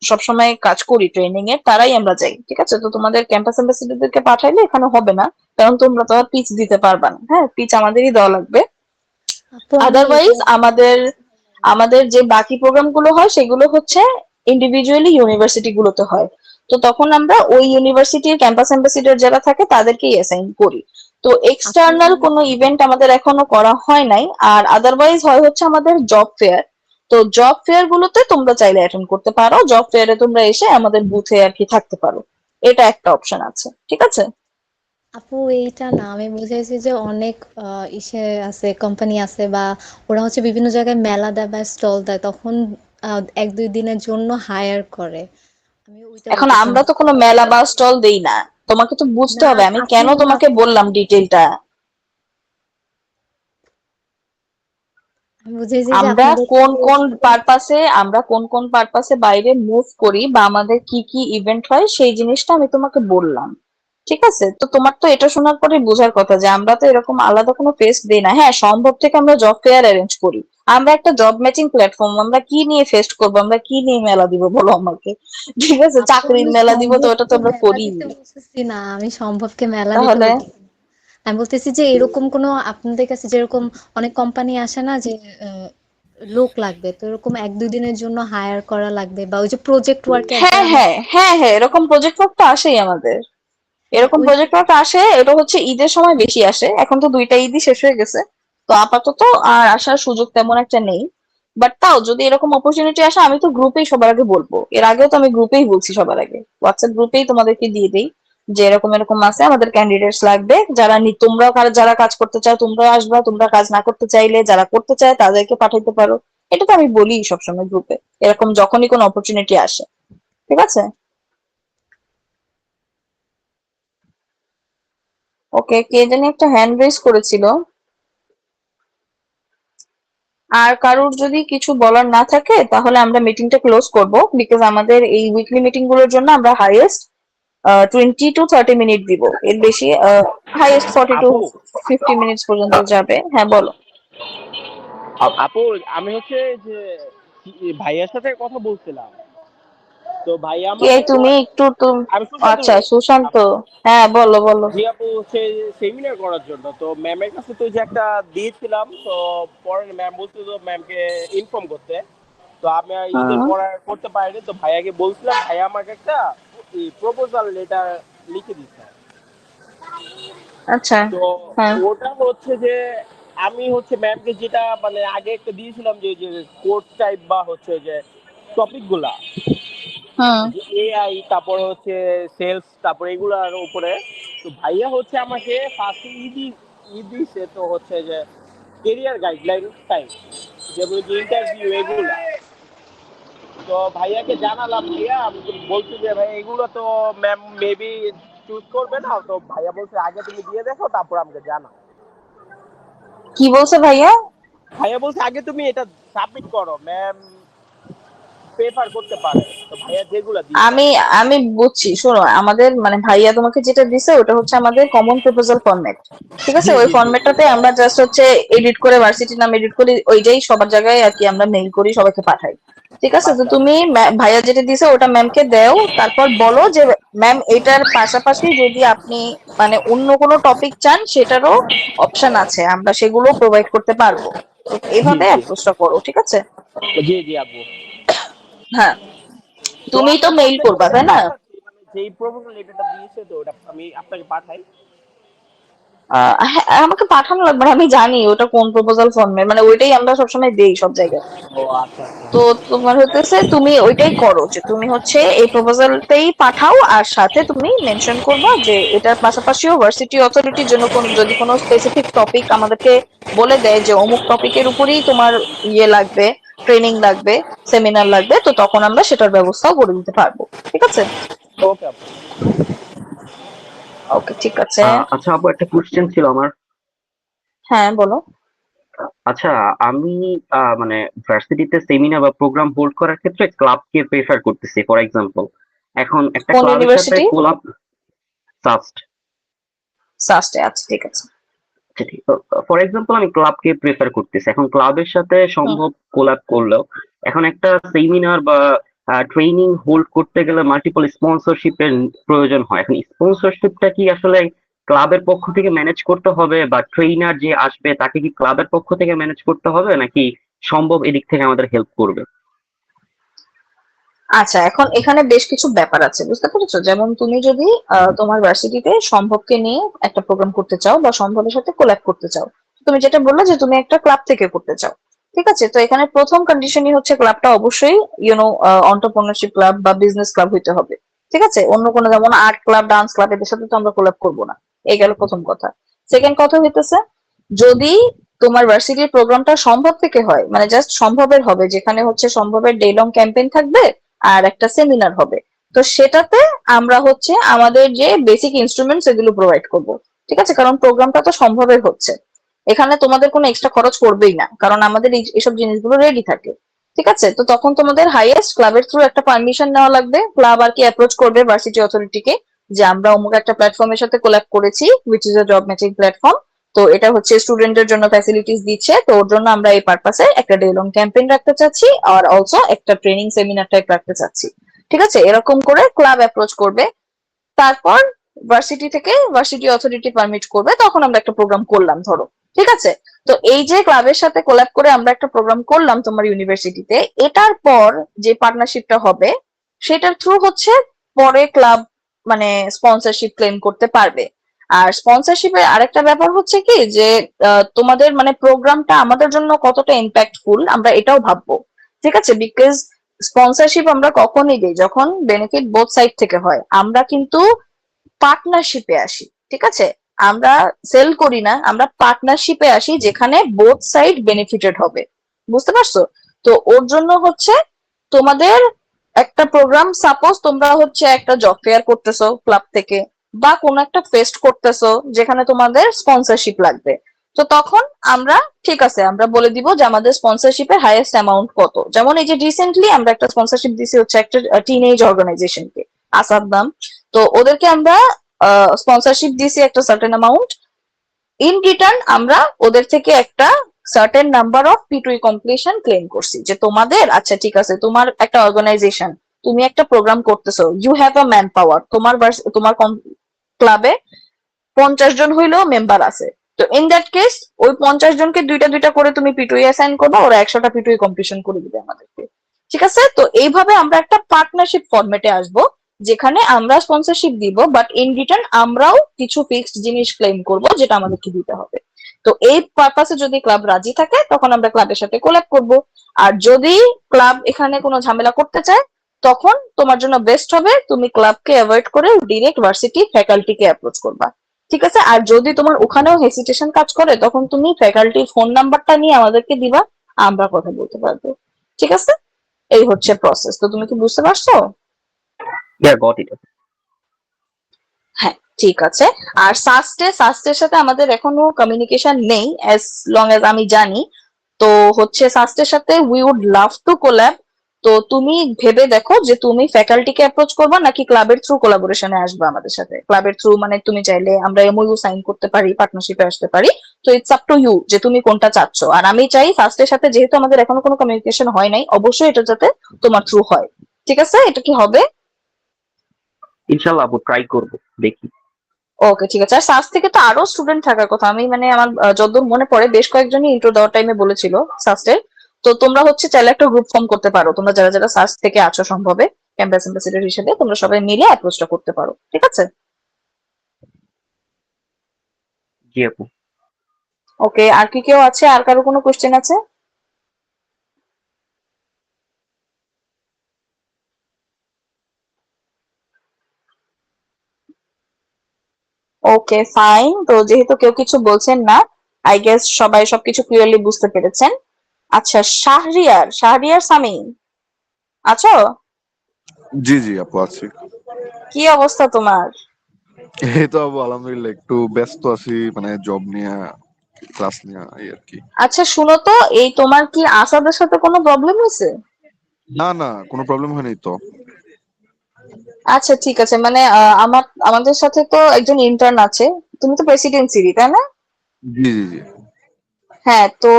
সবসময় কাজ করি ট্রেনিং এর তারাই আমরা যাই, ঠিক আছে? তো তোমাদের ক্যাম্পাস অ্যাম্বাসিডরদেরকে পাঠাইলে এখানে হবে না, কারণ তোমরা তো আর পিচ দিতে পারবা না। হ্যাঁ, পিচ আমাদেরই দেওয়া লাগবে।
আপু আমি এটা
আদারওয়াইজ আমাদের আমাদের যে বাকি প্রোগ্রাম গুলো হয় সেগুলো হচ্ছে ইন্ডিভিজুয়ালি ইউনিভার্সিটি গুলোতে হয়। তো তখন আমরা ওই ইউনিভার্সিটির ক্যাম্পাস অ্যাম্বাসিডর যারা থাকে তাদেরকেই অ্যাসাইন করি। তো
আপু
এক্সটার্নাল কোনো ইভেন্ট আমাদের এখনো করা হয় নাই। আর আদারওয়াইজ হয় হচ্ছে আমাদের জব ফেয়ার। তো জব ফেয়ার গুলোতে তোমরা চাইলে অ্যাটেন্ড করতে পারো, জব ফেয়ারে তোমরা এসে আমাদের বুথে আর কি থাকতে পারো। এটা একটা অপশন আছে, ঠিক আছে?
আপু এইটা না, আমি বুঝাইছি যে অনেক ইসে আছে, কোম্পানি আছে বা ওরা হচ্ছে বিভিন্ন জায়গায় মেলা দেয় বা স্টল দেয়, তখন 1-2 দিনের জন্য হায়ার করে। আমি ওইটা
এখন
বলতেছিলাম।
আমরা তো কোনো মেলা বা স্টল দেই না, তোমাকে তো বুঝতে
না
হবে আমি
আপু,
কেন তোমাকে বললাম ডিটেলটা।
আমি বুঝাইছি যে
আমরা
আপনাদের
কোন
থেকে
কোন পারপাসে আমরা কোন কোন পারপাসে বাইরে মুভ করি বা আমাদের কি কি ইভেন্ট হয় সেই জিনিসটা আমি তোমাকে বললাম, ঠিক আছে? তো তোমার তো এটা শোনার পরে বোঝার কথা যে আমরা তো এরকম আলাদা কোনো ফেস্ট দেই না। হ্যাঁ, সম্ভব থেকে আমরা জব ফেয়ার অ্যারেঞ্জ করি। আমরা একটা জব ম্যাচিং প্ল্যাটফর্ম, আমরা কি নিয়ে ফেস্ট করবো, আমরা কি নিয়ে মেলা দিব বলো আমাকে? ঠিক আছে,
আপু
চাকরির
আমি
মেলা দিব তো ওটা তো
সম্ভবকে
আমরা
মেলা
করি।
দিতে বলতেছি না, আমি সম্ভবকে মেলা দিতে
তাহলে
বলতেছি না। আমি বলতেছি যে এরকম কোনো আপনাদের কাছে যেরকম অনেক কোম্পানি আসে না যে আহ, লোক লাগবে, তো এরকম 1-2 দিনের জন্য হায়ার করা লাগবে, বা ওই যে প্রজেক্ট ওয়ার্কে একবার
হ্যাঁ
আমি
হ্যাঁ হ্যাঁ হ্যাঁ, এরকম প্রজেক্ট ওয়ার্ক তো আসেই আমাদের।
হ্যাঁ
এরকম
ওই
প্রজেক্ট ওয়ার্ক আসে, এটা হচ্ছে ঈদের সময় বেশি আসে। এখন তো দুইটা ঈদই শেষ হয়ে গেছে, তো আপাতত আর আসার সুযোগ তেমন একটা নেই। বাট তাও যদি এরকম অপরচুনিটি আসে আমি তো গ্রুপেই সবার আগে বলবো। এর আগেও তো আমি গ্রুপেই বলছি সবার আগে, হোয়াটসঅ্যাপ গ্রুপেই তোমাদেরকে দিয়ে দিই যে এরকম এরকম আছে, আমাদের ক্যান্ডিডেটস লাগবে। যারা তোমরা যারা কাজ করতে চাও তোমরা আসবা, তোমরা কাজ না করতে চাইলে যারা করতে চায় তাদেরকে পাঠাইতে পারো। এটা তো আমি বলি সবসময় গ্রুপে, এরকম যখনই কোনো অপরচুনিটি আসে, ঠিক আছে? ওকে, কে জানি একটা হ্যান্ড রেজ করেছিল। আর কারোর যদি কিছু বলার না থাকে তাহলে আমরা মিটিংটা ক্লোজ করব, বিকজ আমাদের এই উইকলি মিটিং গুলোর জন্য আমরা হাইয়েস্ট 20 to 30 মিনিট দিব, এর বেশি হাইয়েস্ট 40 to 50 মিনিটস পর্যন্ত যাবে। হ্যাঁ, বলো।
আপু, আমি হচ্ছে যে ভাইয়ার সাথে কথা বলছিলাম, তো ভাইয়া
কে
আমাকে
তুমি? একটু তুমি?
আমি সুশান্ত
আচ্ছা,
ভাই।
সুশান্ত। হ্যাঁ, বলো বলো।
জি আপু, হচ্ছে সেমিনার করার জন্য তো ম্যামের কাছে তো যে একটা দিয়েছিলাম, তো পরে ম্যাম বলছিল তো ম্যামকে ইনফর্ম করতে। তো আমি আর ঈদের
হুম।
পর আর করতে পারিনি, তো ভাইয়াকে বলছিলাম, ভাইয়া আমাকে একটা প্রপোজাল লেটার লিখে দিচ্ছে।
আচ্ছা।
তো
হ্যাঁ।
ওটা হচ্ছে যে আমি হচ্ছে ম্যামকে যেটা মানে আগে একটা দিয়েছিলাম, যে যে কোড টাইপ বা হচ্ছে যে টপিক গুলা,
হুম।
যে এআই, তারপরে হচ্ছে সেলস, তারপরে এগুলার উপরে। তো ভাইয়া হচ্ছে আমাকে ফার্স্টে দিছে, তো হচ্ছে যে কেরিয়ার গাইডলাইন টাইপ, যেগুলো যে ইন্টারভিউ এগুলা। তো ভাইয়াকে জানালাম, ভাইয়া আমি বলছি যে ভাই এগুলো তো ম্যাম মেবি চুজ করবে না, তো ভাইয়া বলছে আগে তুমি দিয়ে দেখো তারপর আমাকে জানাও।
কি বলছে ভাইয়া?
ভাইয়া বলছে আগে তুমি এটা সাবমিট করো, ম্যাম প্রেফার করতে পারে। তো ভাইয়া যেগুলা দিছে
আমি আমি বুঝছি, শোনো, আমাদের মানে ভাইয়া তোমাকে যেটা দিছে ওটা হচ্ছে আমাদের কমন প্রপোজাল ফরম্যাট, ঠিক আছে?
জি
ওই
জি জি
ফরম্যাটটাতে আমরা জাস্ট হচ্ছে এডিট করে ভার্সিটির নাম এডিট করি, ওইটাই সবার জায়গায় আর কি আমরা মেইল করি, সবাইকে পাঠাই, ঠিক আছে? তো
আচ্ছা
তুমি ভাইয়া যেটা দিছে ওটা ম্যামকে দাও, তারপর বলো যে ম্যাম এটার পাশাপাশি যদি আপনি মানে অন্য কোনো টপিক চান সেটারও অপশন আছে, আমরা সেগুলো প্রোভাইড করতে পারবো। তো
জি
এইভাবে
জি
অ্যাপ্রোচটা করো, ঠিক আছে?
জি জি আপু।
হ্যাঁ,
তো
তুমি তো
আপনার
মেইল
কন্ট্যাক্ট
করবা তাই না?
নাম্বার আছে, মানে যেই প্রপোজাল লেটারটা দিয়েছে তো ওটা আমি আপনাকে পাঠাই।
হ্যাঁ, আমাকে পাঠানো লাগবে না, আমি জানি ওটা কোন প্রপোজাল ফর্মে, মানে ওইটাই আমরা সবসময় দেই সব জায়গায়।
ও আচ্ছা আচ্ছা।
তো তোমার হতেছে তুমি ওইটাই করো যে তুমি হচ্ছে এই প্রপোজালটাই পাঠাও, আর সাথে তুমি মেনশন করবা যে এটার পাশাপাশিও ভার্সিটি অথরিটির জন্য যদি কোনো স্পেসিফিক টপিক আমাদেরকে বলে দেয় যে অমুক টপিকের উপরেই তোমার ইয়ে লাগবে, ট্রেনিং লাগবে, সেমিনার লাগবে, তো তখন আমরা সেটার ব্যবস্থাও করে দিতে পারবো, ঠিক আছে?
ওকে আপু।
ওকে, ঠিক আছে।
আচ্ছা আপু, একটা কোশ্চেন ছিল আমার।
হ্যাঁ, বলো।
আচ্ছা, আমি মানে ভার্সিটিতে সেমিনার বা প্রোগ্রাম হোল্ড করার ক্ষেত্রে ক্লাবকে প্রেফার করতেছি। ফর এক্সাম্পল, এখন একটা
কোন
ক্লাবের সাথে
ইউনিভার্সিটি?
Collab SUST.
সাস্টে, আচ্ছা ঠিক আছে।
ফর এক্সাম্পল আমি ক্লাবকে প্রেফার করতেছি। এখন ক্লাবের সাথে
হুম।
সম্ভব কোলাব করলেও এখন একটা সেমিনার বা ট্রেনিং হোল্ড করতে গেলে মাল্টিপল স্পন্সরশিপের প্রয়োজন হয়। এখন স্পন্সরশিপটা কি আসলে ক্লাবের পক্ষ থেকে ম্যানেজ করতে হবে, বা ট্রেইনার যে আসবে তাকে কি ক্লাবের পক্ষ থেকে ম্যানেজ করতে হবে, নাকি সম্ভব এদিক থেকে আমাদের হেল্প করবে?
আচ্ছা, এখন এখানে বেশ কিছু ব্যাপার আছে, বুঝতে পেরেছো? যেমন তুমি যদি তোমার ভার্সিটিতে সম্ভবকে নিয়ে একটা প্রোগ্রাম করতে চাও বা সম্ভবের সাথে কোল্যাব করতে চাও, তুমি যেটা বললে যে তুমি একটা ক্লাব থেকে করতে চাও, ঠিক আছে? তো এখানে প্রথম কন্ডিশনই হচ্ছে ক্লাবটা অবশ্যই এন্টারপ্রেনারশিপ ক্লাব বা বিজনেস ক্লাব হইতে হবে, ঠিক আছে? অন্য কোনো যেমন আর্ট ক্লাব, ডান্স ক্লাব, এদের সাথে তো আমরা কোল্যাব করবো না। এই গেল প্রথম কথা। সেকেন্ড কথা হইতেছে, যদি তোমার ভার্সিটির প্রোগ্রামটা সম্ভব থেকে হয়, মানে জাস্ট সম্ভবের হবে, যেখানে হচ্ছে সম্ভবের ডে লং ক্যাম্পেইন থাকবে আর একটা সেমিনার হবে, তো সেটাতে আমরা হচ্ছে আমাদের যে বেসিক ইনস্ট্রুমেন্টস এগুলো প্রোভাইড করব, ঠিক আছে? কারণ প্রোগ্রামটা তো সম্ভবের হচ্ছে, এখানে তোমাদের কোনো এক্সট্রা খরচ পড়বেই না, কারণ আমাদের এইসব জিনিসগুলো রেডি থাকে, ঠিক আছে? তো তখন তোমাদের হাইয়েস্ট ক্লাবের থ্রু একটা পারমিশন নেওয়া লাগবে, ক্লাব আর কি অ্যাপ্রোচ করবে ভার্সিটি অথরিটিকে যে আমরা অমুক একটা প্ল্যাটফর্মের সাথে কোল্যাব করেছি, which is a job matching platform, তো এটা হচ্ছে স্টুডেন্টের জন্য ফ্যাসিলিটিস দিচ্ছে, তো ওর জন্য আমরা এই পারপাসে একটা ডে লং ক্যাম্পেইন রাখতে চাচ্ছি আর অলসো একটা ট্রেনিং সেমিনার টাইপ রাখতে চাচ্ছি, ঠিক আছে? এরকম করে ক্লাব অ্যাপ্রোচ করবে, তারপর ভার্সিটি থেকে ভার্সিটি অথরিটি পারমিট করবে, তখন আমরা একটা প্রোগ্রাম করলাম ধরো, ঠিক আছে? তো এই যে ক্লাবের সাথে কোল্যাব করে আমরা একটা প্রোগ্রাম করলাম তোমার ইউনিভার্সিটিতে, এটার পর যে পার্টনারশিপটা হবে সেটার থ্রু হচ্ছে পরে ক্লাব মানে স্পন্সরশিপ ক্লেম করতে পারবে। আর স্পন্সরশিপের আরেকটা ব্যাপার হচ্ছে কি যে তোমাদের মানে প্রোগ্রামটা আমাদের জন্য কতটা ইম্প্যাক্টফুল আমরা এটাও ভাববো, ঠিক আছে? বিকজ স্পন্সরশিপ আমরা কখনই দিই যখন বেনিফিট বোথ সাইড থেকে হয়, আমরা কিন্তু পার্টনারশিপে আসি, ঠিক আছে? আমরা সেল করি না, আমরা পার্টনারশিপে আসি যেখানে বোথ সাইড বেনিফিটেড হবে, বুঝতে পারছো? তো ওর জন্য হচ্ছে তোমাদের একটা প্রোগ্রাম, সাপোজ তোমরা হচ্ছে একটা জব ফেয়ার করতেছো ক্লাব থেকে, বা কোনো একটা ফেস্ট করতেছো যেখানে তোমাদের স্পন্সরশিপ লাগবে, তো তখন আমরা ঠিক আছে আমরা বলে দিব যে আমাদের স্পন্সরশিপের হাইয়েস্ট অ্যামাউন্ট কত। যেমন এই যে রিসেন্টলি আমরা একটা স্পন্সরশিপ দিছি হচ্ছে একটা টিনেজ অর্গানাইজেশনকে, আসাদ নাম, তো ওদেরকে আমরা স্পন্সরশিপ দিছি একটা সার্টেন অ্যামাউন্ট, ইন রিটার্ন আমরা ওদের থেকে একটা certain number of P2E completion claim করছি, যে তোমাদের আচ্ছা ঠিক আছে, তোমার একটা অর্গানাইজেশন, তুমি একটা প্রোগ্রাম করতেছো, you have a manpower, তোমার ক্লাবে 50 জন হইলেও মেম্বার আছে, তো ইন দ্যাট কেস ওই 50 জনকে দুইটা দুইটা করে তুমি P2E অ্যাসাইন করবা, ওরা 100টা P2E কমপ্লিশন করে দিবে আমাদেরকে, ঠিক আছে? তো এইভাবে আমরা একটা পার্টনারশিপ ফরম্যাটে আসবো, যেখানে আমরা স্পন্সরশিপ দিব বাট ইন রিটার্ন আমরাও কিছু ফিক্সড জিনিস ক্লেম করব যেটা আমাদেরকে দিতে হবে। তো এই পারপাসে যদি ক্লাব রাজি থাকে তখন আমরা ক্লাবের সাথে কোল্যাব করব, আর যদি ক্লাব এখানে কোনো ঝামেলা করতে চায় তখন তোমার জন্য বেস্ট হবে তুমি ক্লাবকে অ্যাভয়েড করে ডিরেক্ট ভার্সিটি ফ্যাকাল্টিকে অ্যাপ্রোচ করবা, ঠিক আছে? আর যদি তোমার ওখানেও হেসিটেশন কাজ করে তখন তুমি ফ্যাকাল্টির ফোন নাম্বারটা নিয়ে আমাদেরকে দিবা, আমরা কথা বলতে পারবো, ঠিক আছে? এই হচ্ছে প্রসেস, তো তুমি কি বুঝতে পারছো?
ইয়া, গট ইট।
হ্যাঁ, ঠিক আছে। আর সাস্টের সাথে আমাদের এখনো কমিউনিকেশন নেই অ্যাজ লং অ্যাজ আমি জানি। তো হচ্ছে সাস্টের সাথে we would love to collab. তো তুমি ভেবে দেখো যে তুমি ফ্যাকাল্টিকে অ্যাপ্রোচ করবা নাকি ক্লাবের থ্রু কোলাবোরেশনে আসবে আমাদের সাথে। ক্লাবের থ্রু মানে তুমি চাইলে আমরা এমওইউ সাইন করতে পারি, পার্টনারশিপে আসতে পারি। তো ইটস আপ টু ইউ যে তুমি কোনটা চাচ্ছ। আর আমি চাই ফার্স্টের সাথে যেহেতু আমাদের এখনো কোনো কমিউনিকেশন হয় নাই, অবশ্যই এটা যাতে তোমার থ্রু হয়। ঠিক আছে, এটা কি হবে?
ইনশাল্লাহ আপু ট্রাই করব, দেখি।
ওকে ঠিক আছে। আর সাস থেকে তো আরো স্টুডেন্ট থাকার কথা। আমি মানে আমার যতদূর মনে পড়ে বেশ কয়েকজনই ইন্ট্রো দেওয়ার টাইমে বলেছিল সাস্টের। তো তোমরা হচ্ছে চাইলে একটা গ্রুপ ফর্ম করতে পারো, তোমরা যারা যারা সাস থেকে আছো সম্ভবে ক্যাম্পাস অ্যাম্বাসেডর হিসেবে তোমরা সবাই মিলে অ্যাপ্রোচটা করতে পারো। ঠিক আছে,
জি আপু।
ওকে। আর কি কেউ আছে? আর কারো কোনো কোশ্চেন আছে? Okay fine. তো যেহেতু কেউ কিছু বলছেন না, আই গেস সবাই সবকিছু ক্লিয়ারলি বুঝতে পেরেছেন। আচ্ছা, শাহরিয়ার সামি আছো?
জি জি আপু আছি।
কি অবস্থা তোমার?
এই তো আপু আলহামদুলিল্লাহ একটু ব্যস্ত আছি, মানে জব নিয়ে, ক্লাস নিয়ে এই আর কি।
আচ্ছা শুনো তো, এই তোমার কি আসাদের সাথে কোনো প্রবলেম হয়েছে?
না না, কোনো প্রবলেম হয়নি তো।
আচ্ছা ঠিক আছে। মানে আমাদের সাথে তো একজন ইন্টার্ন আছে। তুমি তো প্রেসিডেন্সিরই, তাই না?
জি জি জি।
হ্যাঁ, তো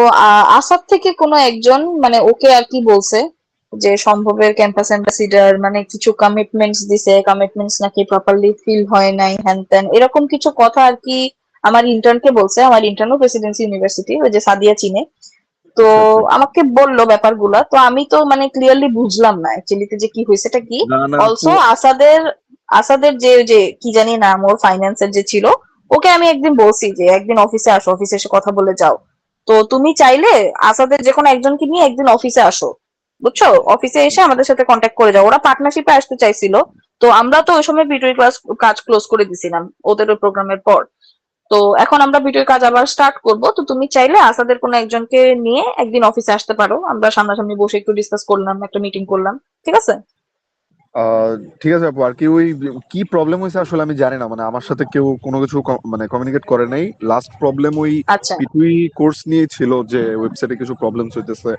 আসাদ থেকে কোনো একজন মানে ওকে আর কি বলছে যে সম্ভবের ক্যাম্পাস অ্যাম্বাসিডার মানে কিছু কমিটমেন্টস দিছে, কমিটমেন্টস নাকি প্রপারলি ফিল হয় নাই, হ্যান ত্যান এরকম কিছু কথা আর কি আমার ইন্টার্নকে বলছে। আমার ইন্টার্নও প্রেসিডেন্সি ইউনিভার্সিটি, ওই যে সাদিয়া চিনে। তো
আচ্ছা আচ্ছা।
আমাকে বললো ব্যাপারগুলা। তো আমি তো মানে ক্লিয়ারলি বুঝলাম না অ্যাকচুয়ালিতে যে কি হয়েছেটা কি।
না না আপু,
অলসো আসাদের যে কি জানি নাম ওর ফাইন্যান্সের যে ছিল, ওকে আমি একদিন বলছি যে একদিন অফিসে আসো, অফিসে এসে কথা বলে যাও। তো তুমি চাইলে আসাদের যে কোনো একজনকে নিয়ে একদিন অফিসে আসো, বুঝছো? অফিসে এসে আমাদের সাথে কন্ট্যাক্ট করে যাও। ওরা পার্টনারশিপে আসতে চাইছিল। তো আমরা তো ওই সময় ভিডিও ক্লাস কাজ ক্লোজ করে দিছিলাম ওদের ওই প্রোগ্রামের পর। তো এখন আমরা ভিডিও কাজ আবার স্টার্ট করব। তো তুমি চাইলে আসাদের কোনো একজনকে নিয়ে একদিন অফিসে আসতে পারো, আমরা সামনাসামনি বসে একটু ডিসকাস করলাম, একটা মিটিং করলাম। ঠিক আছে?
আহ, ঠিক আছে আপু। আর কি ওই কি প্রবলেম হয়েছে আসলে আমি জানি না, মানে আমার সাথে কেউ কোনো কিছু মানে কমিউনিকেট করে নাই। লাস্ট প্রবলেম ওই
আচ্ছা,
পিটুই কোর্স নিয়ে ছিল, যে ওয়েবসাইটে কিছু প্রবলেমস হইতেছে,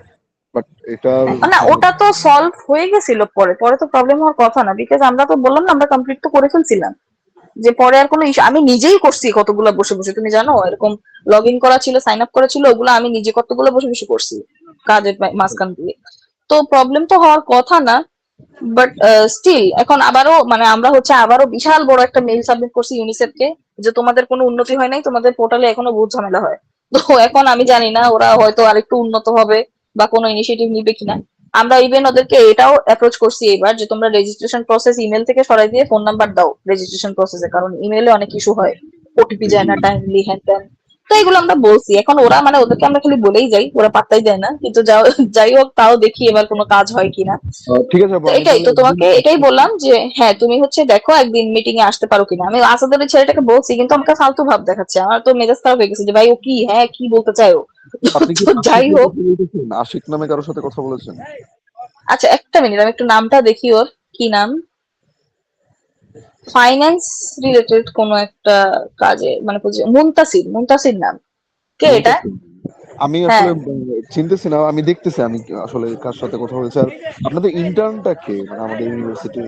বাট এটা
না ওটা তো সলভ হয়ে গেছিল। পরে পরে তো প্রবলেম হওয়ার কথা না, বিকজ আমরা তো বললাম না আমরা কমপ্লিট তো করে ফেলছিলাম। যে পরে আর কোনো ইস্যু, আমি নিজেই করছি কতগুলো বসে বসে, তুমি জানো এরকম লগ ইন করা ছিল, সাইন আপ করা ছিল, ওগুলো আমি নিজে কতগুলো বসে বসে করছি কাজের মাঝখান দিয়ে। তো প্রবলেম তো হওয়ার কথা না। বাট স্টিল এখন আবারও মানে আমরা হচ্ছে আবারও বিশাল বড় একটা মেইল সাবমিট করছি ইউনিসেফকে যে তোমাদের কোনো উন্নতি হয় নাই, তোমাদের পোর্টালে এখনো বহুত ঝামেলা হয়। তো এখন আমি জানি না ওরা হয়তো আরেকটু উন্নত হবে বা কোনো ইনিশিয়েটিভ নিবে কিনা। আমরা ইভেন ওদেরকে এটাও অ্যাপ্রোচ করছি এবার যে তোমরা রেজিস্ট্রেশন প্রসেস ইমেল থেকে সরাই দিয়ে ফোন নাম্বার দাও রেজিস্ট্রেশন প্রসেসে, কারণ ইমেলে অনেক ইস্যু হয়, ওটিপি যায় না টাইমলি, হ্যান ত্যান। তো এগুলো আমরা বলছি। এখন ওরা মানে ওদেরকে আমরা খালি বলেই যাই, ওরা পাত্তাই দেয় না। কিন্তু যাই হোক, তাও দেখি এবার কোনো কাজ হয় কিনা।
ঠিক আছে আপু,
তো
আমি
এটাই
তাহলে
তো
একদিন।
তোমাকে এটাই বললাম যে হ্যাঁ তুমি হচ্ছে দেখো একদিন মিটিং এ আসতে পারো কিনা। আমি আসাদের ওই ছেলেটাকে বলছি কিন্তু আমাকে ফালতু ভাব দেখাচ্ছে। আমার তো মেজাজ খারাপ হয়ে গেছে যে ভাই ও কি, হ্যাঁ কি বলতে চায় ও।
আপনি কি
তো যাই
আশিকের
হোক,
কথা বলতেছেন? আশিক নামে কারোর সাথে কথা বলেছেন?
আচ্ছা একটা মিনিট আমি একটু নামটা দেখি ওর কি নাম। ফাইন্যান্স রিলেটেড কোন একটা কাজে মানে মুনতাসির নাম। কে এটা?
মুনতাসির। আমি
হ্যাঁ,
আসলে চিনতেছি না, আমি দেখতেছি আমি আসলে কার সাথে কথা বলেছি। আর আপনাদের ইন্টার্নটা কে, মানে আমাদের ইউনিভার্সিটি?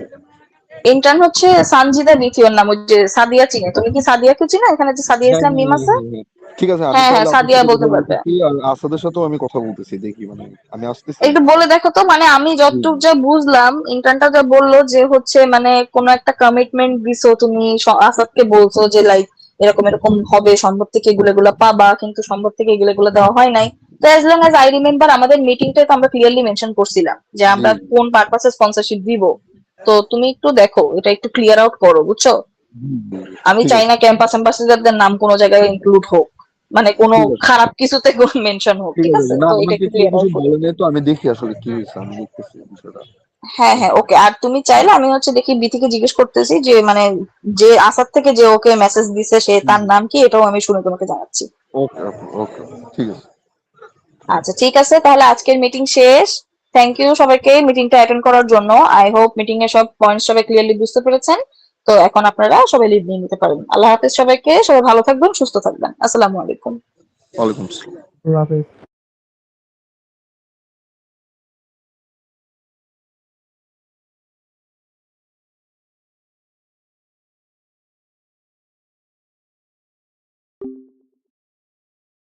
ইন্টার্ন হচ্ছে সানজিদা বিথি ওর নাম। ওই যে সাদিয়া চিনে, তুমি কি সাদিয়াকে চিনো? এখানে যে সাদিয়া
হ্যাঁ
ইসলাম
হ্যাঁ
মিম
হ্যাঁ
আছে।
হ্যাঁ হ্যাঁ। ঠিক আছে, আমি
হ্যাঁ হ্যাঁ,
তাহলে আপনার
সাদিয়া
সাথে
বলতে
কথা
পারবে।
বলতেছি, আর আসাদের সাথেও আমি কথা বলতেছি, দেখি মানে আমি আসতেছি।
একটু বলে দেখো তো। মানে আমি যতটুকু যা বুঝলাম ইন্টার্নটা যা বললো যে হচ্ছে মানে কোনো একটা কমিটমেন্ট দিছো তুমি, আসাদকে বলছো যে লাইক এরকম এরকম হবে, সম্ভব থেকে এগুলো এগুলো পাবা, কিন্তু সম্ভব থেকে এগুলো এগুলো দেওয়া হয় নাই। তো as long as I remember আমাদের মিটিংটাতে আমরা ক্লিয়ারলি মেনশন করছিলাম যে
জি
আমরা কোন পারপাসে স্পন্সরশিপ দিব। তো তুমি একটু দেখো, এটা একটু ক্লিয়ার আউট করো, বুঝছো?
জি, জি, জি।
আমি
ঠিক
চাই
আছে
না ক্যাম্পাস অ্যাম্বাসেডারদের নাম কোনো জায়গায় ইনক্লুড হোক, মানে কোনো
ঠিক আছে
খারাপ কিছুতে মেনশন হোক।
ঠিক
ঠিক
আছে।
আছে,
না
তো এটা
আমাকে
একটু
কেউ
ক্লিয়ার
কিছু
আউট করো।
বলে নাই তো, আমি দেখি আসলে কি হয়েছে, আমি দেখতেছি বিষয়টা।
হ্যাঁ হ্যাঁ, ওকে। আর তুমি চাইলে আমি হচ্ছে দেখি বিথিকে জিজ্ঞেস করতেছি যে মানে যে আসাদ থেকে যে ওকে মেসেজ দিছে সে তার নাম কি, এটাও আমি শুনে তোমাকে জানাচ্ছি।
ওকে ওকে ওকে, ঠিক আছে।
আচ্ছা ঠিক আছে, তাহলে আজকের মিটিং শেষ। থ্যাংক ইউ সবাইকে মিটিংটা অ্যাটেন্ড করার জন্য। আই হোপ মিটিং এর সব পয়েন্ট সবাই ক্লিয়ারলি বুঝতে পেরেছেন। তো এখন আপনারা সবাই লিভ নিয়ে নিতে পারেন। আল্লাহ হাফেজ সবাইকে, সবাই ভালো থাকবেন, সুস্থ থাকবেন। আসসালামু আলাইকুম।
ওয়ালাইকুম আসসালাম।
আল্লাহ হাফেজ।